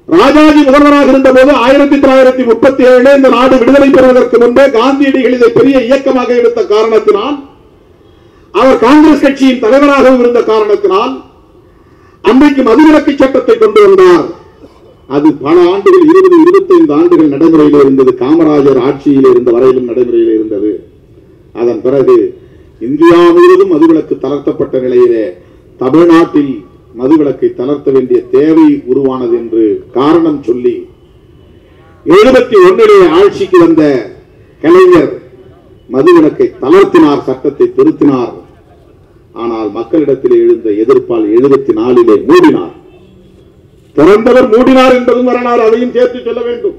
ராஜாஜி முதல்வராக இருந்த போது 1937 இந்த நாடு விடுதலை பெறுவதற்கு முன்பே காந்தியடிகள் இதை பெரிய இயக்கமாக எடுத்த காரணத்தினால், அவர் காங்கிரஸ் கட்சியின் தலைவராகவும் இருந்த காரணத்தினால் அன்றைக்கு மதுவிலக்கு சட்டத்தை கொண்டு வந்தார். அது பல ஆண்டுகள், 20-25 ஆண்டுகள் நடைமுறையில் இருந்தது. காமராஜர் ஆட்சியில் இருந்த வரையிலும் நடைமுறையில் இருந்தது. அதன் பிறகு இந்தியா முழுவதும் மதுவிலக்கு தளர்த்தப்பட்ட நிலையிலே தமிழ்நாட்டில் மதுவிலக்கை தளர்த்த வேண்டிய தேவை உருவானது என்று காரணம் சொல்லி 71 ஆட்சிக்கு வந்த கலைஞர் மதுவிலக்கை தளர்த்தினார், சட்டத்தை திருத்தினார். ஆனால் மக்களிடத்தில் எழுந்த எதிர்ப்பால் 74 மூடினார். திறந்தவர் மூடினார் என்பதும் வரலாறு, அதையும் சேர்த்து சொல்ல வேண்டும்.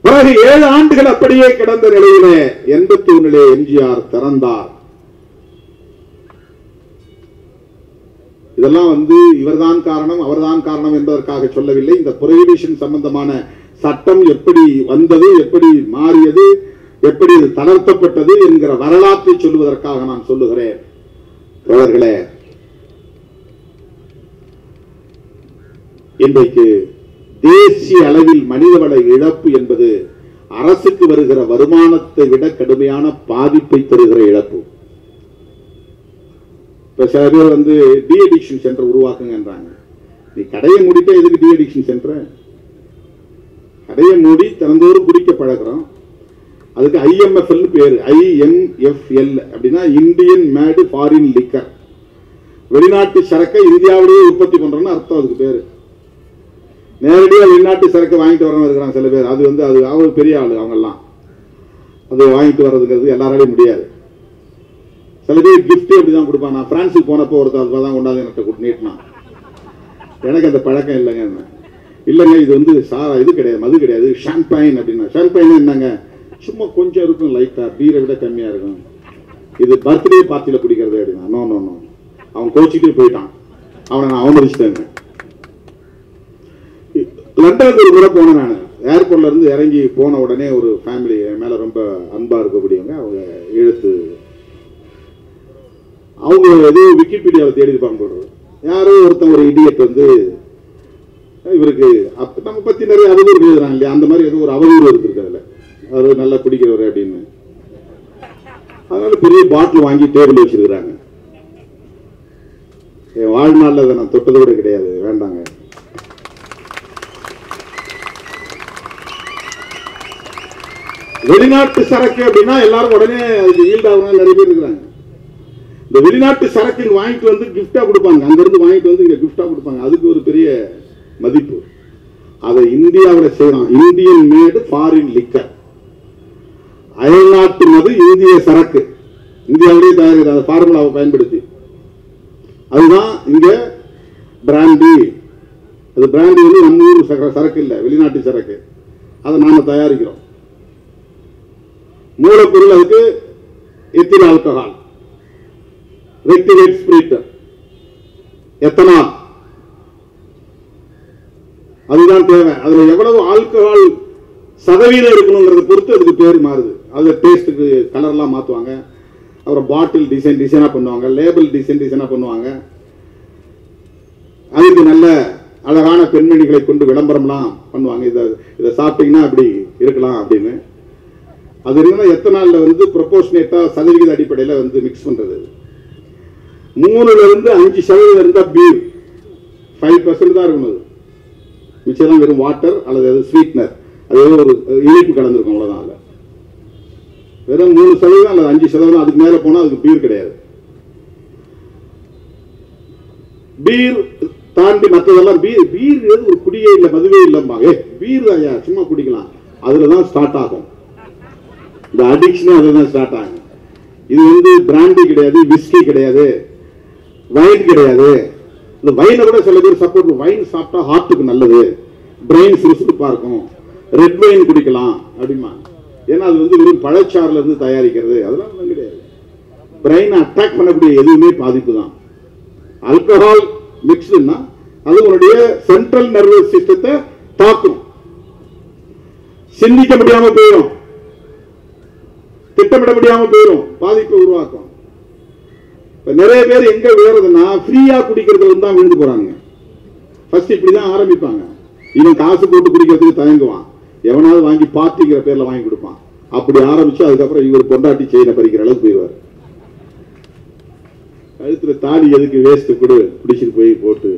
பிறகு 7 ஆண்டுகள் அப்படியே கிடந்த நிலையிலே 81 எம்ஜிஆர் திறந்தார். இதெல்லாம் இவர்தான் காரணம் அவர்தான் காரணம் என்பதற்காக சொல்லவில்லை. இந்த புரோஹிபிஷன் சம்பந்தமான சட்டம் எப்படி வந்தது, எப்படி மாறியது, எப்படி இது தளர்த்தப்பட்டது என்கிற வரலாற்றை சொல்லுவதற்காக நான் சொல்லுகிறேன். தோழர்களே, இன்றைக்கு தேசிய அளவில் மனிதவள இழப்பு என்பது அரசுக்கு வருகிற வருமானத்தை விட கடுமையான பாதிப்பை தருகிற இழப்பு. இப்ப சில பேர் டி அடிக்ஷன் சென்டர் உருவாக்குங்கன்றாங்க. நீ கடையை மூடிட்டு எதுக்கு டி அடிக்ஷன் சென்டர்? கடையை மூடி திறந்தோறும் குடிக்க பழகிறோம். அதுக்கு IMFL பேரு. IMFL அப்படின்னா இந்தியன் மேடு ஃபாரின் லிக்கர். வெளிநாட்டு சரக்கை இந்தியாவிலேயே உற்பத்தி பண்றோம்னு அர்த்தம். அதுக்கு பேரு நேரடியாக வெளிநாட்டு சரக்கு வாங்கிட்டு வரணும் இருக்கிறாங்க சில பேர். அது அவங்க பெரிய ஆளு, அவங்கெல்லாம் அது வாங்கிட்டு வர்றதுங்கிறது எல்லாராலையும் முடியாது. சில பேர் கிஃப்ட் அப்படிதான் கொடுப்பாங்க. நான் பிரான்ஸுக்கு போனப்போ ஒருத்தர் தான் கொண்டாந்து எனக்கு நீட்டினா. எனக்கு அந்த பழக்கம் இல்லைங்க. இல்லைங்க இது இது கிடையாது, மது கிடையாது, ஷாம்பைன் அப்படின்னா. ஷாம்பைன் என்னங்க? சும்மா கொஞ்சம் இருக்கும், லைட்டா பீரை விட கம்மியா இருக்கும். இது பர்த்டே பார்ட்டியில குடிக்கிறது அப்படின்னா. நோ நோ நோ, அவன் கோச்சிக்கிட்டே போயிட்டான். அவனை நான் அவமதிச்சிட்டேங்க. லண்டனுக்கு ஒரு முறை போனேன் நான். ஏர்போர்ட்ல இருந்து இறங்கி போன உடனே ஒரு ஃபேமிலி மேல ரொம்ப அன்பா இருக்கக்கூடியவங்க, அவங்க எழுத்து, அவங்க ஏதோ விக்கிபீடியாவை தேடி இருப்பாங்க போடுறது. யாரோ ஒருத்தன் ஒரு இடியட் இவருக்கு நம்ம பத்தி நிறைய அவதூறு எழுதுறாங்க இல்லையா, அந்த மாதிரி ஏதோ ஒரு அவதூறு இருக்கு அதுல. அவர் நல்லா குடிக்கிறவர் அப்படின்னு. அதனால பெரிய பாட்டில் வாங்கி டேபிள் வச்சிருக்கிறாங்க. என் வாழ்நாளில் அதை நான் தொட்டது கூட கிடையாது, வேண்டாங்க. வெளிநாட்டு சரக்கு அப்படின்னா எல்லாரும் உடனே அதுக்கு ஈல்டாக நிறைய பேர் இருக்கிறாங்க. இந்த வெளிநாட்டு சரக்கு வாங்கிட்டு கிஃப்டா கொடுப்பாங்க. அங்கிருந்து வாங்கிட்டு இங்க கிஃப்டா கொடுப்பாங்க. அதுக்கு ஒரு பெரிய மதிப்பு. அதை இந்தியாவில் செய்யலாம். இந்தியன் மேடு ஃபாரின் லிக்கர். அயல்நாட்டு மது இந்திய சரக்கு, இந்தியாவிலேயே தயாரிக்கிற அந்த ஃபார்முலாவை பயன்படுத்தி. அதுதான் இங்க பிராண்டி. அது பிராண்டி நம்ம ஊர் சரக்கு இல்லை, வெளிநாட்டு சரக்கு. அதை நாம தயாரிக்கிறோம். மூலப்பொருள் அதுக்கு எத்தில் ஆல்கஹால், ரெக்டிவேட் ஸ்பிரிட், எத்தனால். அதுதான் தேவை. அதுல எவ்வளவு ஆல்கஹால் சதவீதம் இருக்கணுங்கிறத பொறுத்து அதுக்கு பேர் மாறுது. அதுல டேஸ்ட்டுக்கு கலர்லாம் மாற்றுவாங்க. அப்புறம் பாட்டில் டிசைனா பண்ணுவாங்க, லேபிள் டிசைனா பண்ணுவாங்க. அதுக்கு நல்ல அழகான பெண்மணிகளை கொண்டு விளம்பரம்லாம் பண்ணுவாங்க. இதை சாப்பிட்டீங்கன்னா அப்படி இருக்கலாம் அப்படின்னு. அது என்னன்னா எத்தனால்ல ப்ரொபோர்ஷனேட்டா சதவிகித அடிப்படையில் மிக்ஸ் பண்றது. 3% 5% இருந்தா பீர், 5% தான் இருக்கணும். மிச்சம் வெறும் வாட்டர் அல்லது ஸ்வீட்னர், அது ஒரு இனிப்பு கலந்துருக்கும், அவ்வளவுதான். அதுல வெறும் 3% அல்லது 5%, அதுக்கு மேல போனா அதுக்கு பீர் கிடையாது. பீர் தாண்டி மற்றதெல்லாம் பீர் ஒரு குடியே இல்லை, மதுவே இல்லம்மா. பீர் ஐயா சும்மா குடிக்கலாம். அதுலதான் ஸ்டார்ட் ஆகும் இந்த அடிக்ஷன். அதுதான் ஸ்டார்ட் ஆகும். இது பிராண்டி கிடையாது, விஸ்கி கிடையாது, வைன் கிடையாது. இந்த வைனை கூட சில பேர் சப்போர்ட். வைன் சாப்பிட்டா ஹார்ட்டுக்கு நல்லது, பிரெயின் சுறுசுறுப்பா இருக்கும், ரெட் வைன் குடிக்கலாம் அப்படிமா. ஏன்னா அது வெறும் பழச்சாறுல இருந்து தயாரிக்கிறது, அதெல்லாம் கிடையாது. பிரெயினை அட்டாக் பண்ணக்கூடிய எதுவுமே பாதிப்பு தான். ஆல்கஹால் மிக்ஸ்டுன்னா அது உன்னுடைய சென்ட்ரல் நர்வஸ் சிஸ்டத்தை தாக்கும், சிந்திக்க முடியாம போயிடும், திட்டமிட முடியாம போயிடும், பாதிப்பை உருவாக்கும். நிறைய பேர் எங்க விழுறதுன்னா ஃப்ரீயா குடிக்கிறது தான் விழுந்து போறாங்க. ஃபர்ஸ்ட் இப்படிதான் ஆரம்பிப்பாங்க. இவன் காசு போட்டு குடிக்கிறதுக்கு தயங்குவான், எவனாவது வாங்கி பார்ட்டிங்கிற பேர்ல வாங்கி கொடுப்பான். அப்படி ஆரம்பிச்சு அதுக்கப்புறம் இவர் பொண்டாட்டி செயினை பறிக்கிற அளவுக்கு போயிடுவார். கழுத்துல தாலி எதுக்கு வேஸ்ட் கொடு, குடிச்சிட்டு போய் போட்டு.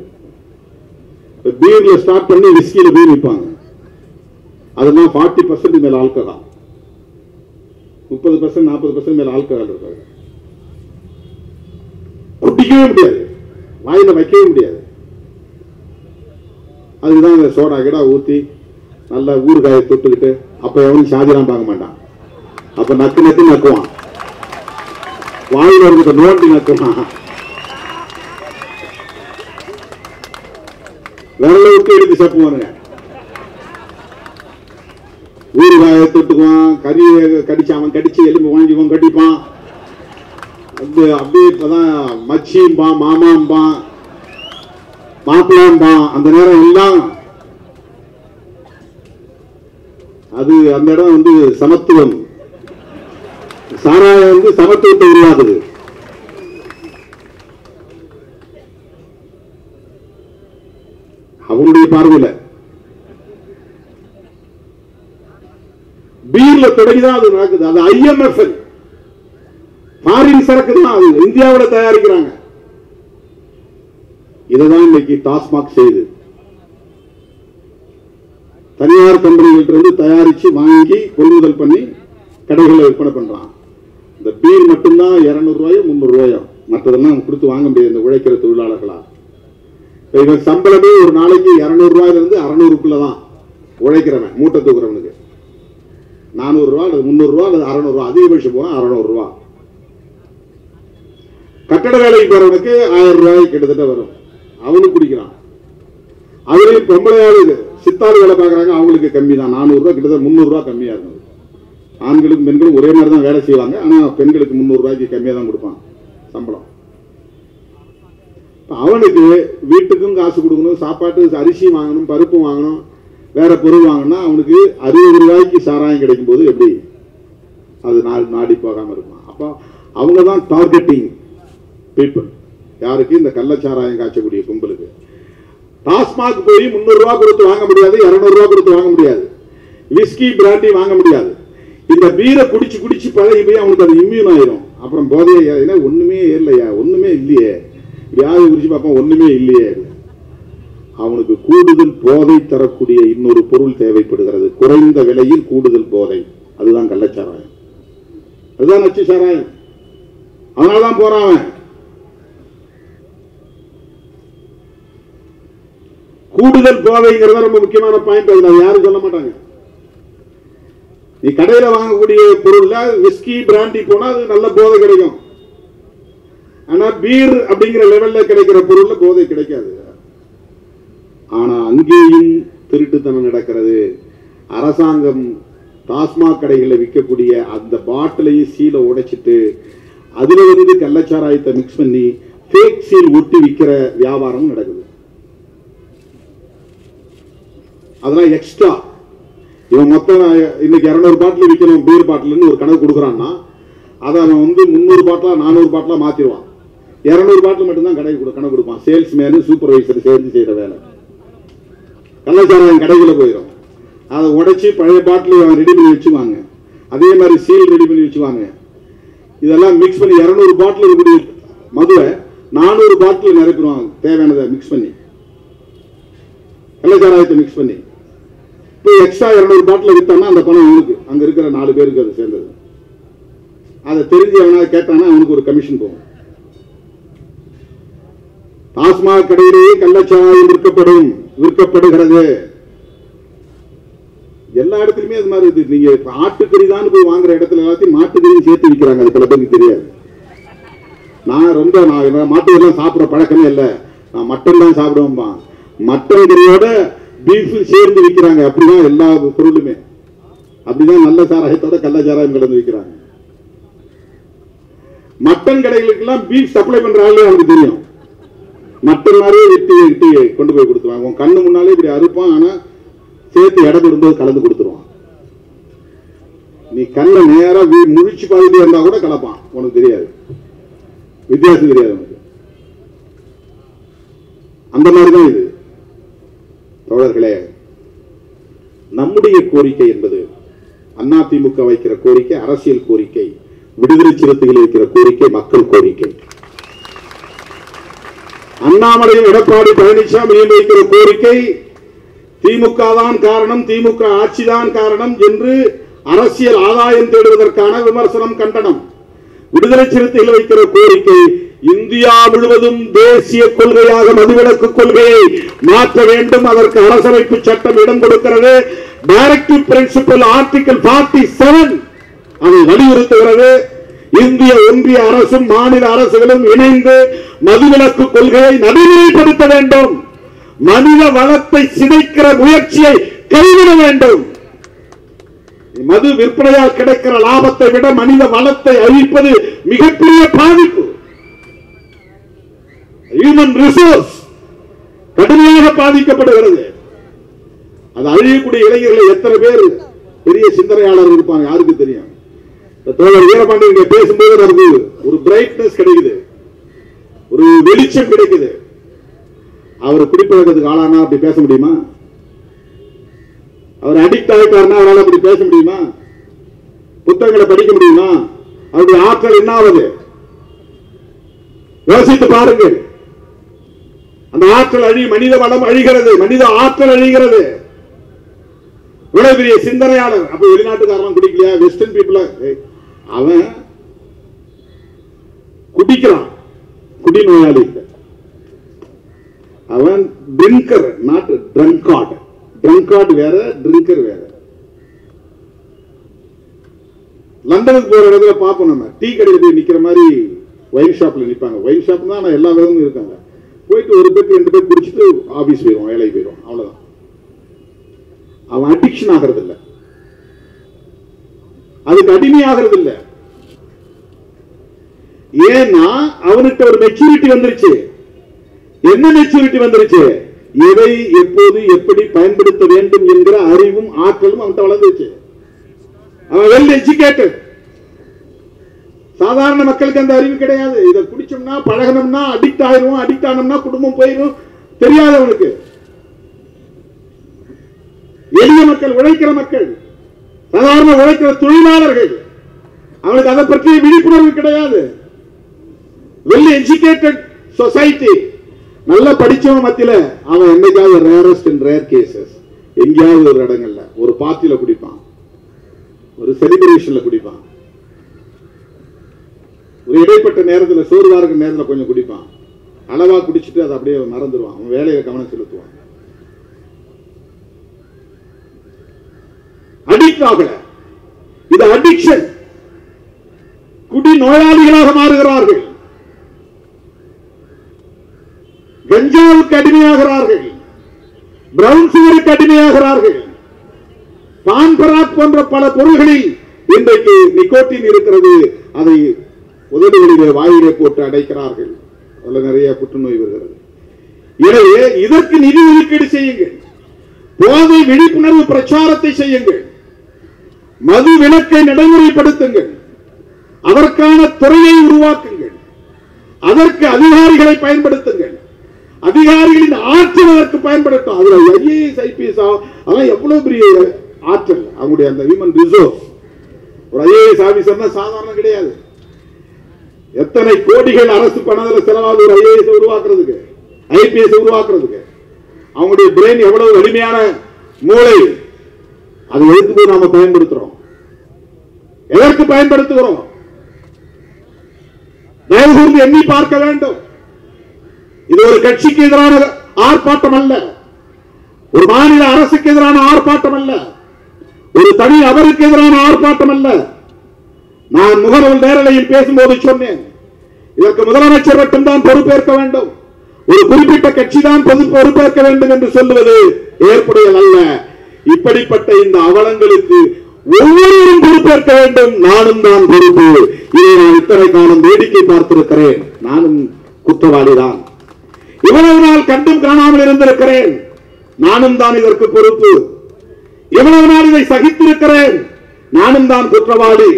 பீர்ல ஸ்டார்ட் பண்ணி விஸ்கியில போய் விற்பாங்க. அதெல்லாம் 40% மேல ஆல்கஹால், 30% 40% மேல ஆல்கஹால் இருக்காங்க. குடிக்கவே முடியாது, வாயில வைக்கவே முடியாது. அதுதான் அந்த சோடா கிடா ஊத்தி நல்ல ஊறுகாயை தொட்டுக்கிட்டு, அப்ப எவனும் சாதிலாம் பார்க்க மாட்டான். அப்ப நக்கு நக்கு நக்குவான், வாயில இருக்க நோண்டி நக்குவான், விரல விட்டு எடுத்து சப்புவானுங்க. ஊறுகாயை தொட்டுக்குவான், கறியை கடிச்சான், கடிச்சு எலும்பு வாங்கிக்குவான், கடிப்பான். அப்படியே இப்பதான் மச்சிம்பான், மாமாம்பான், மாப்பிள்ளான் அந்த நேரம் எல்லாம் அது அந்த இடம் வந்து சமத்துவம், சாராயம் வந்து சமத்துவத்தை உருவாக்குது. அவங்களுடைய பார்வையில் பீர்ல தொடங்கிதான் அது நடக்குது. அது IMF ஃபாரின் சரக்கு தான், அது இந்தியாவில் தயாரிக்கிறாங்க. இதுதான் இன்னைக்கு டாஸ்மாக் செய்து தனியார் கம்பெனிகளிலிருந்து தயாரிச்சு வாங்கி கொள்முதல் பண்ணி கடைகளில் விற்பனை பண்றான். இந்த பீர் மட்டும்தான் 200 ரூபாயோ 300 ரூபாயோ, மற்றதெல்லாம் கொடுத்து வாங்க முடியாது இந்த உழைக்கிற தொழிலாளர்களா. இவன் சம்பளமே ஒரு நாளைக்கு 200 ரூபாயிலிருந்து 600க்குள்ளதான் உழைக்கிறவன், மூட்டை தூக்குறவனுக்கு 400 ரூபா அல்லது 300 ரூபா அல்லது 600 ரூபா, அதிகபட்சம் போனா 600 ரூபா. கட்டட வேலைக்கு போறவனுக்கு 1000 ரூபாய் கிட்டத்தட்ட வரும், அவனுக்கு குடிக்கிறான். அதுலயும் பொம்பளையாளு சித்தாறு வேலை பார்க்கறாங்க, அவங்களுக்கு கம்மி தான், 400 ரூபாய் கிட்டத்தட்ட 300 ரூபாய் கம்மியா இருக்கும். ஆண்களுக்கும் பெண்களும் ஒரே மாதிரி தான் வேலை செய்வாங்க, ஆனா பெண்களுக்கு 300 ரூபாய்க்கு கம்மியா தான் கொடுப்பான் சம்பளம். அவனுக்கு வீட்டுக்கும் காசு கொடுக்கணும், சாப்பாட்டு அரிசி வாங்கணும், பருப்பு வாங்கணும், வேற பொருள் வாங்கினா அவனுக்கு 60 ரூபாய்க்கு சாராயம் கிடைக்கும் போது எப்படி அது நாடி போகாம இருக்கும். அப்போ அவங்க தான் டார்கெட்டிங் பீப்புள். யாருக்கு? இந்த கள்ளச்சாராயம் காய்ச்சக்கூடிய கும்பலுக்கு. டாஸ்மாக் போய் 300 ரூபாய் கொடுத்து வாங்க முடியாது, 200 ரூபாய் கொடுத்து வாங்க முடியாது, விஸ்கி பிராண்டி வாங்க முடியாது. இந்த பீரை குடிச்சு குடிச்சு பழகி போய் அவனுக்கு அது இம்யூன் ஆயிரும். அப்புறம் போதைய ஒண்ணுமே இல்லையா, ஒண்ணுமே இல்லையே, வியாதி குறிச்சு பார்ப்போம், ஒண்ணுமே இல்லையே. அவனுக்கு கூடுதல் போதை தரக்கூடிய இன்னொரு பொருள் தேவைப்படுகிறது, குறைந்த விலையில் கூடுதல் போதை. அதுதான் கள்ளச்சாராயம், அதுதான் நச்சு சாராயம். அதனாலதான் போறான் அவன். கூடுதல் போதைங்கிறத ரொம்ப முக்கியமான பாயிண்ட். அதுல யாரும் சொல்ல மாட்டாங்க. நீ கடையில வாங்கக்கூடிய பொருள்ல விஸ்கி பிராண்டி போனா அது நல்ல போதை கிடைக்கும். ஆனா பீர் அப்படிங்கிற லெவல்ல கிடைக்கிற பொருள்ல போதை கிடைக்காது. ஆனா அங்கேயும் திருட்டுத்தனம் நடக்கிறது. அரசாங்கம் டாஸ்மாக் கடைகளில் விற்கக்கூடிய அந்த பாட்டிலையும் சீலை உடைச்சிட்டு அதுல வந்து கள்ளச்சாராயத்தை மிக்ஸ் பண்ணி ஃபேக் சீல் ஒட்டி விற்கிற வியாபாரம் நடக்குது. அதெல்லாம் எக்ஸ்ட்ரா. இவன் மொத்தம் இன்னைக்கு 200 பாட்டில் விற்கணும் பீர் பாட்டில்னு ஒரு கணக்கு கொடுக்குறான்னா அதை அவன் வந்து 300 பாட்டிலா 400 பாட்டிலா மாத்திடுவான். 200 பாட்டில் மட்டும்தான் கடை கணக்கு கொடுப்பான். சேல்ஸ்மேனு சூப்பர்வைசர் சேர்ந்து செய்யற வேலை. கள்ளச்சாராயம் கடைக்குள்ள போயிடும். அதை உடைச்சி பழைய பாட்டில் அவன் ரெடி பண்ணி வச்சுவாங்க. அதே மாதிரி சீல் ரெடி பண்ணி வச்சுவாங்க. இதெல்லாம் மிக்ஸ் பண்ணி 200 பாட்டில் இருக்கக்கூடிய மதுவை 400 பாட்டில் நிரப்பிடுவாங்க. தேவையானதை மிக்ஸ் பண்ணி கள்ளச்சாராயத்தை மிக்ஸ் பண்ணி இப்போ எக்ஸ்ட்ரா 200 பாட்டில் வித்தானா அந்த பணம் அவனுக்கு, அங்க இருக்கிற 4 பேருக்கு அது சேர்ந்தது. அதை தெரிஞ்சு அவனால கேட்டானா அவனுக்கு ஒரு கமிஷன் போகும். டாஸ்மாக் கடையிலேயே கள்ளச்சாராயம் விற்கப்படுகிறது. எல்லா இடத்துலயுமே அது மாதிரி இருக்கு. நீங்க ஆட்டுக்கறி தான் போய் வாங்குற இடத்துல எல்லாத்தையும் மாட்டுக்கறியும் சேர்த்து விற்கிறாங்க. அது பல பேருக்கு தெரியாது. நான் மாட்டுக்கறிலாம் சாப்பிட்ற பழக்கமே இல்லை, நான் மட்டன் தான் சாப்பிடுவேன்பா. மட்டன் கறியோட பீஃப் சேர்ந்து விற்கிறாங்க. அப்படிதான் எல்லா பொருளுமே. அப்படிதான் நல்ல சாராயத்தோட கள்ளச்சாராயம் கலந்து விற்கிறாங்க. மட்டன் கடைகளுக்கெல்லாம் பீஃப் சப்ளை பண்ற ஆளே அவனுக்கு தெரியும். மட்டன் மாதிரியே வெட்டி கொண்டு போய் கொடுத்துருவாங்க. உன் கண்ணு முன்னாலே இப்படி அறுப்பான், ஆனா சேர்த்து இடம் விடும்போது கலந்து கொடுத்துருவான். நீ கண்ணை நேரா முழிச்சு பார்த்துட்டு இருந்தா கூட கலப்பான், உனக்கு தெரியாது, வித்தியாசம் தெரியாது உனக்கு. அந்த மாதிரிதான் இது. தோழர்களே, நம்முடைய கோரிக்கை என்பது அதிமுக வைக்கிற கோரிக்கை அரசியல் கோரிக்கை, விடுதலை சிறுத்தைகள் வைக்கிற கோரிக்கை மக்கள் கோரிக்கை. அண்ணாமலையும் எடப்பாடி பழனிசாமியும் வைக்கிற கோரிக்கை திமுக தான் காரணம், திமுக ஆட்சிதான் காரணம் என்று அரசியல் ஆதாயம் தேடுவதற்கான விமர்சனம், கண்டனம். விடுதலை சிறுத்தைகள் வைக்கிற கோரிக்கை இந்தியா முழுவதும் தேசிய கொள்கையாக மதுவிலக்கு கொள்கையை மாற்ற வேண்டும். அதற்கு அரசமைப்பு சட்டம் இடம் கொடுக்கிறது. டைரக்டிவ் பிரின்சிபல் ஆர்டிகல் 47 அதை வலியுறுத்துகிறது. இந்திய ஒன்றிய அரசும் மாநில அரசுகளும் இணைந்து மதுவிலக்கு கொள்கையை நடைமுறைப்படுத்த வேண்டும். மனித வளத்தை சிதைக்கிற முயற்சியை கைவிட வேண்டும். மது விற்பனையால் கிடைக்கிற லாபத்தை விட மனித வளத்தை அழிப்பது மிகப்பெரிய பாதிப்பு. ஹியூமன் ரிசோர்ஸ் கடுமையாக பாதிக்கப்படுகிறது. அது அழியக்கூடிய இளைஞர்கள் எத்தனை பேர் பெரிய சிந்தனையாளர் இருப்பாங்க யாருக்கு தெரியும். தோழர் வீரபாண்டியன் பேசும்போது நமக்கு ஒரு பிரைட்னஸ் கிடைக்குது, ஒரு வெளிச்சம் கிடைக்குது. அவர் குடிப்பழக்கத்துக்கு ஆளானா அப்படி பேச முடியுமா? அவர் அடிக்ட் ஆகிட்டார்னா அவரால் அப்படி பேச முடியுமா? புத்தகங்களை படிக்க முடியுமா? அவருடைய ஆற்றல் என்ன ஆகுது? யோசித்து பாருங்கள். அந்த ஆற்றல் மனித வளம் அழிகிறது, மனித ஆற்றல் அழிகிறது. இவ்வளவு பெரிய சிந்தனையாளர். அப்ப வெளிநாட்டுக்காரன் குடிக்கலையா? வெஸ்டர்ன் பீப்புள் அவன் குடிக்கிறான், குடிநோயாளி. அவன் ட்ரிங்கர், நாட் ட்ரங்கார்ட். ட்ரங்கார்ட் வேற, ட்ரிங்கர் வேற. லண்டனுக்கு போற இடத்துல பார்ப்போம், நம்ம டீ கடையில் போய் நிக்கிற மாதிரி ஒயின் ஷாப்ல நிற்பாங்க. ஒயின் ஷாப் தான் எல்லா விதமும் இருக்காங்க. போயிட்டு ஒரு பேருக்கு 2 பேர் குடிச்சிட்டு ஆபீஸ் போயிடும், வேலைக்கு போயிடும், அவ்வளவுதான். அவன் அடிக்ஷன் ஆகிறது இல்லை, அதுக்கு அடிமையாகிறது இல்லை. ஏன்னா அவனுக்கு ஒரு மெச்சூரிட்டி வந்துருச்சு. என்ன மெச்சூரிட்டி வந்துருச்சு? எதை எப்போது எப்படி பயன்படுத்த வேண்டும் என்கிற அறிவும் ஆற்றலும் அவன்கிட்ட வளர்ந்துச்சு. அவன் வெல் எஜுகேட்டட். சாதாரண மக்களுக்கு அந்த அறிவு கிடையாது. இதை குடிச்சோம்னா பழகணும்னா அடிக்ட் ஆயிரும், அடிக்ட் ஆனோம்னா குடும்பம் போயிடும், தெரியாது அவனுக்கு. எளிய மக்கள், உழைக்கிற மக்கள், சாதாரண உழைக்கிற தொழிலாளர்கள், அவனுக்கு அதை பற்றிய விழிப்புணர்வு கிடையாது. வெல் எஜுகேட்டட் சொசைட்டி, நல்லா படிச்சவன் மத்தியில அவன் என்னைக்காவது ரேரஸ்ட் அண்ட் ரேர் கேசஸ் எங்கேயாவது ஒரு இடங்கள்ல ஒரு பார்ட்டியில குடிப்பான், ஒரு செலிபிரேஷன்ல குடிப்பான், ஒரு இடைப்பட்ட நேரத்தில் சோர்வா இருக்கிற நேரத்தில் கொஞ்சம் குடிப்பான். அளவா குடிச்சிட்டு அதை அப்படியே மறந்துடுவான், அவன் வேலையில கவனம் செலுத்துவான். அடிக்ட் ஆகல, இது அடிக்ஷன். குடி நோயாளிகளாக மாறுகிறார்கள், கஞ்சாவுக்கு அடிமையாகிறார்கள், பிரவுன் சுகருக்கு அடிமையாகிறார்கள். பான்பராக் போன்ற பல பொருள்களில் இன்றைக்கு நிக்கோட்டின் இருக்கிறது. அதை உதடுகளிலே வாயிலே போட்டு அடைக்கிறார்கள். அதுல நிறைய புற்றுநோய் வருகிறது. எனவே இதற்கு நிதி ஒதுக்கீடு செய்யுங்கள், போதை விழிப்புணர்வு பிரச்சாரத்தை செய்யுங்கள், மது விலக்கை நடைமுறைப்படுத்துங்கள், அதற்கான துறையை உருவாக்குங்கள், அதற்கு அதிகாரிகளை பயன்படுத்துங்கள், அதிகாரிகளின் ஆற்றல் அதற்கு பயன்படுத்தும். அதுல ஐஏஎஸ் ஐபிஎஸ் அதெல்லாம் எவ்வளவு பெரிய ஆற்றல், அவங்களுடைய அந்த ஹியூமன் ரிசோர்ஸ். ஒரு ஐஏஎஸ் ஆபீசர்னா சாதாரண கிடையாது. எத்தனை கோடிகள் அரசு பணத்தில் செலவாக ஒரு ஐஏஎஸ் உருவாக்குறதுக்கு, ஐபிஎஸ் உருவாக்குறதுக்கு. அவங்களுடைய பிரெயின் எவ்வளவு வலிமையான மூளை, அதை எதுக்கு நாம பயன்படுத்துறோம், எதற்கு பயன்படுத்துகிறோம்? தயவு கூர்ந்து எண்ணி பார்க்க வேண்டும். இது ஒரு கட்சிக்கு எதிரான ஆர்ப்பாட்டம் அல்ல, ஒரு மாநில அரசுக்கு எதிரான ஆர்ப்பாட்டம் அல்ல, ஒரு தனி அவருக்கு எதிரான ஆர்ப்பாட்டம் அல்ல. நான் முகநூல் நேரலையில் பேசும்போது சொன்னேன், இதற்கு முதலமைச்சர் மட்டும்தான் பொறுப்பேற்க வேண்டும், ஒரு குறிப்பிட்ட கட்சி தான் பொறுப்பேற்க வேண்டும் என்று சொல்லுவது ஏற்புடையது அல்ல. இப்படிப்பட்ட இந்த அவலங்களுக்கு ஒவ்வொருவரும் பொறுப்பேற்க வேண்டும். நானும் தான் பொறுப்பு. இதை நான் இத்தனை காலம் வேடிக்கை பார்த்திருக்கிறேன், நானும் குற்றவாளிதான். இவ்வளவு நாள் கண்டும் காணாமல் இருந்திருக்கிறேன், நானும் தான் இதற்கு பொறுப்பு. எவ்வளவு நாள் இதை சகித்திருக்கிறேன், நானும் தான் குற்றவாளி.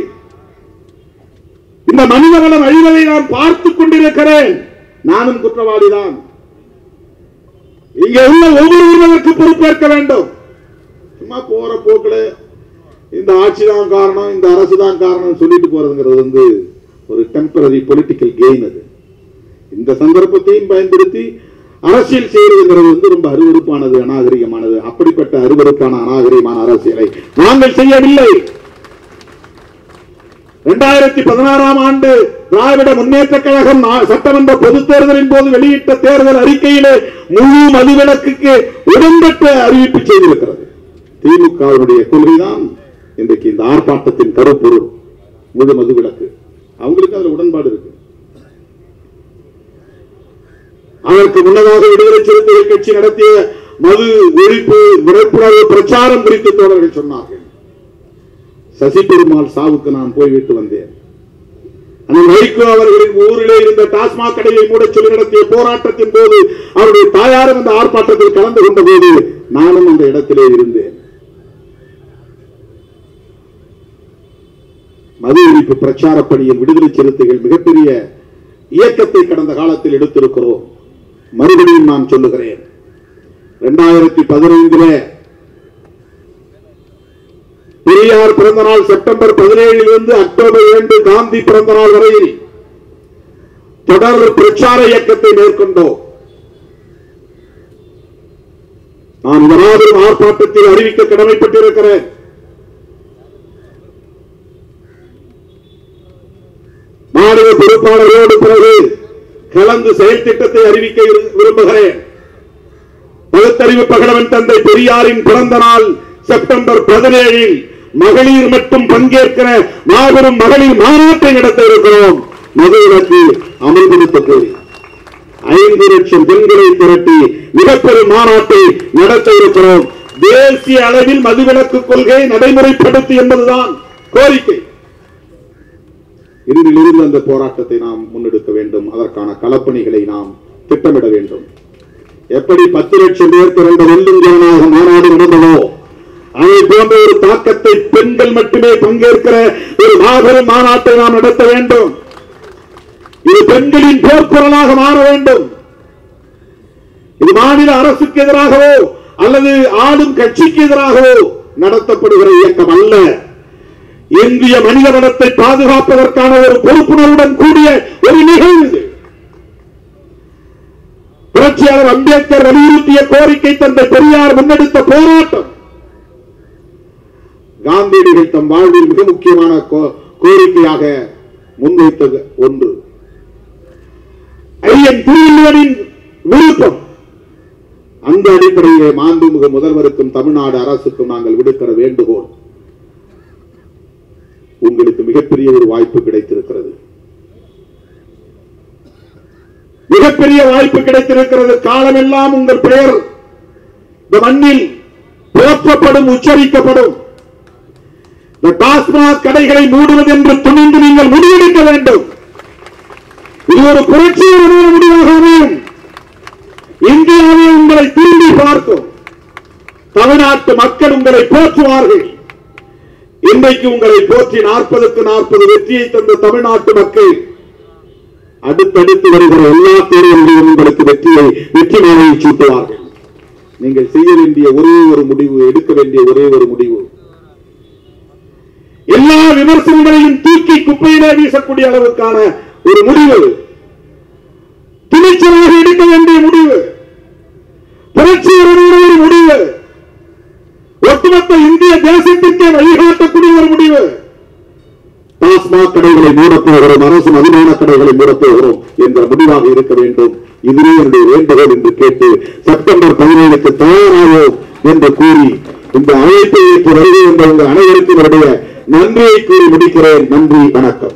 இந்த மனித வளம் அழிவதை நான் பார்த்துக் கொண்டிருக்கிறேன், நானும் குற்றவாளிதான். இங்கே உள்ள ஒவ்வொருவருக்கு பொறுப்பேற்க வேண்டும். சும்மா போற போக்குல இந்த ஆட்சி தான் காரணம், இந்த அரசு தான் காரணம் சொல்லிட்டு போறதுங்கிறது ஒரு டெம்பரரி பொலிட்டிக்கல் கெயின். அது இந்த சந்தர்ப்பத்தையும் பயன்படுத்தி அரசியல் செய்வதுங்கிறது ரொம்ப அருவருப்பானது, அநாகரிகமானது. அப்படிப்பட்ட அருவருப்பான அநாகரிகமான அரசியலை நாங்கள் செய்யவில்லை. 2016 ஆண்டு திராவிட முன்னேற்ற கழகம் சட்டமன்ற பொதுத் தேர்தலின் போது வெளியிட்ட தேர்தல் அறிக்கையிலே முழு மதுவிலக்குக்கு உடன்பட்ட அறிவிப்பு செய்திருக்கிறது. திமுகவுடைய கொள்கைதான் இன்றைக்கு இந்த ஆர்ப்பாட்டத்தின் கருப்பொருள், முழு மதுவிலக்கு. அவங்களுக்கு அதுல உடன்பாடு இருக்கு. அதற்கு முன்னதாக விடுதலை சிறுத்தைகள் கட்சி நடத்திய மது ஒழிப்பு விழிப்புணர்வு பிரச்சாரம் குறித்து தோழர்கள் சொன்னார்கள். சசி பெருமாள் சாவுக்கு நான் போய்விட்டு வந்தேன். வைகோ அவர்களின் ஊரிலே இருந்த டாஸ்மாக் கடையை மூட சொல்லி நடத்திய போராட்டத்தின் போது அவருடைய தாயாரும் அந்த ஆர்ப்பாட்டத்தில் கலந்து கொண்ட போது நானும் அந்த இடத்திலே இருந்தேன். மது ஒழிப்பு பிரச்சார பணியில் விடுதலை சிறுத்தைகள் மிகப்பெரிய இயக்கத்தை கடந்த காலத்தில் எடுத்திருக்கிறோம். மறுபடியும் நான் சொல்லுகிறேன், 2015 பெரியார் பிறந்த நாள் செப்டம்பர் 17 அக்டோபர் 2 காந்தி பிறந்த நாள் வரையில் தொடர் பிரச்சார இயக்கத்தை மேற்கொண்டோம். நான் இதனாலும் ஆர்ப்பாட்டத்தில் அறிவிக்க கடமைப்பட்டிருக்கிறேன். மாநில பொறுப்பாளரோடு பிறகு கலந்து செயல் திட்டத்தை அறிவிக்க விரும்புகிறேன். பகுத்தறிவு பகலவன் தந்தை பெரியாரின் பிறந்த நாள் செப்டம்பர் 17 மகளிர் மட்டும் பங்கேற்கிற மாபெரும் மகளிர் மாநாட்டை நடத்த இருக்கிறோம். மதுவிலக்கு அமல்படுத்த கோரி 5 லட்சம் பெண்களை திரட்டி மிகப்பெரும் மாநாட்டை நடத்த இருக்கிறோம். தேசிய அளவில் மதுவிலக்கு கொள்கையை நடைமுறைப்படுத்தி என்பதுதான் கோரிக்கை. இறுதியிலிருந்து அந்த போராட்டத்தை நாம் முன்னெடுக்க வேண்டும். அதற்கான களப்பணிகளை நாம் திட்டமிட வேண்டும். எப்படி 10 லட்சம் பேர் திரண்ட வெல்லும் ஜனநாயக மாநாடு நடந்ததோ அதை போன்ற ஒரு தாக்கத்தை பெண்கள் மட்டுமே பங்கேற்கிற ஒரு மாபெரும் மாநாட்டை நாம் நடத்த வேண்டும். இது பெண்களின் போர்க்குரலாக மாற வேண்டும். இது மாநில அரசுக்கு எதிராகவோ அல்லது ஆளும் கட்சிக்கு எதிராகவோ நடத்தப்படுகிற இயக்கம் அல்ல. இந்திய மனித வளத்தை பாதுகாப்பதற்கான ஒரு பொறுப்புணர்வுடன் கூடிய ஒரு நிகழ்வு. புரட்சியாளர் அம்பேத்கர் வலியுறுத்திய கோரிக்கை தந்தை பெரியார் முன்னெடுத்த போராட்டம் காந்தியடிகள் தம் வாழ்வில் மிக முக்கியமான கோரிக்கையாக முன்வைத்தது ஒன்று. ஐயன் திருவள்ளுவரின் விருப்பம். அந்த அடிப்படையிலே மாண்புமிகு முதல்வருக்கும் தமிழ்நாடு அரசுக்கும் நாங்கள் விடுக்கிற வேண்டுகோள், உங்களுக்கு மிகப்பெரிய ஒரு வாய்ப்பு கிடைத்திருக்கிறது. மிகப்பெரிய வாய்ப்பு கிடைத்திருக்கிறது. காலமெல்லாம் உங்கள் பெயர் இந்த மண்ணில் போற்றப்படும், உச்சரிக்கப்படும். இந்த டாஸ்மாக் கடைகளை மூடுவது என்று துணிந்து நீங்கள் முடிவெடுக்க வேண்டும். இது ஒரு புரட்சிகரமான முடிவாக அமையும். இந்தியாவை உங்களை திரும்பி பார்க்கும். தமிழ்நாட்டு மக்கள் உங்களை போற்றுவார்கள். இன்றைக்கு உங்களை போற்றி 40க்கு 40 வெற்றியை தந்த தமிழ்நாட்டு மக்கள் அடுத்தடுத்து வருகிற எல்லா தேர்தல்களிலும் உங்களுக்கு வெற்றி மாலையை சூட்டுவார்கள். நீங்கள் செய்ய வேண்டிய ஒரே ஒரு முடிவு, எடுக்க வேண்டிய ஒரே ஒரு முடிவு, எல்லா விமர்சனங்களையும் தூக்கி குப்பையிலே வீசக்கூடிய அளவுக்கான ஒரு முடிவு, துணிச்சலாக எடுக்க வேண்டிய முடிவு, புரட்சிகரமான ஒரு முடிவு, ஒட்டுமொத்த இந்திய தேசத்திற்கே வழிகாட்டக்கூடிய ஒரு முடிவு. டாஸ்மாக் கடைகளை மூடப்போகிறோம், அரசு மதுபான கடைகளை மூடப்போகிறோம் என்ற முடிவாக இருக்க வேண்டும். இதுவே என்னுடைய வேண்டுகோள் என்று கேட்டு செப்டம்பர் 17க்கு தயாராகும் என்று கூறி இந்த அழைப்பை ஏற்று வருகை என்ற உங்கள் அனைவருக்கும் என்னுடைய நன்றியை கூறி முடிக்கிறேன். நன்றி, வணக்கம்.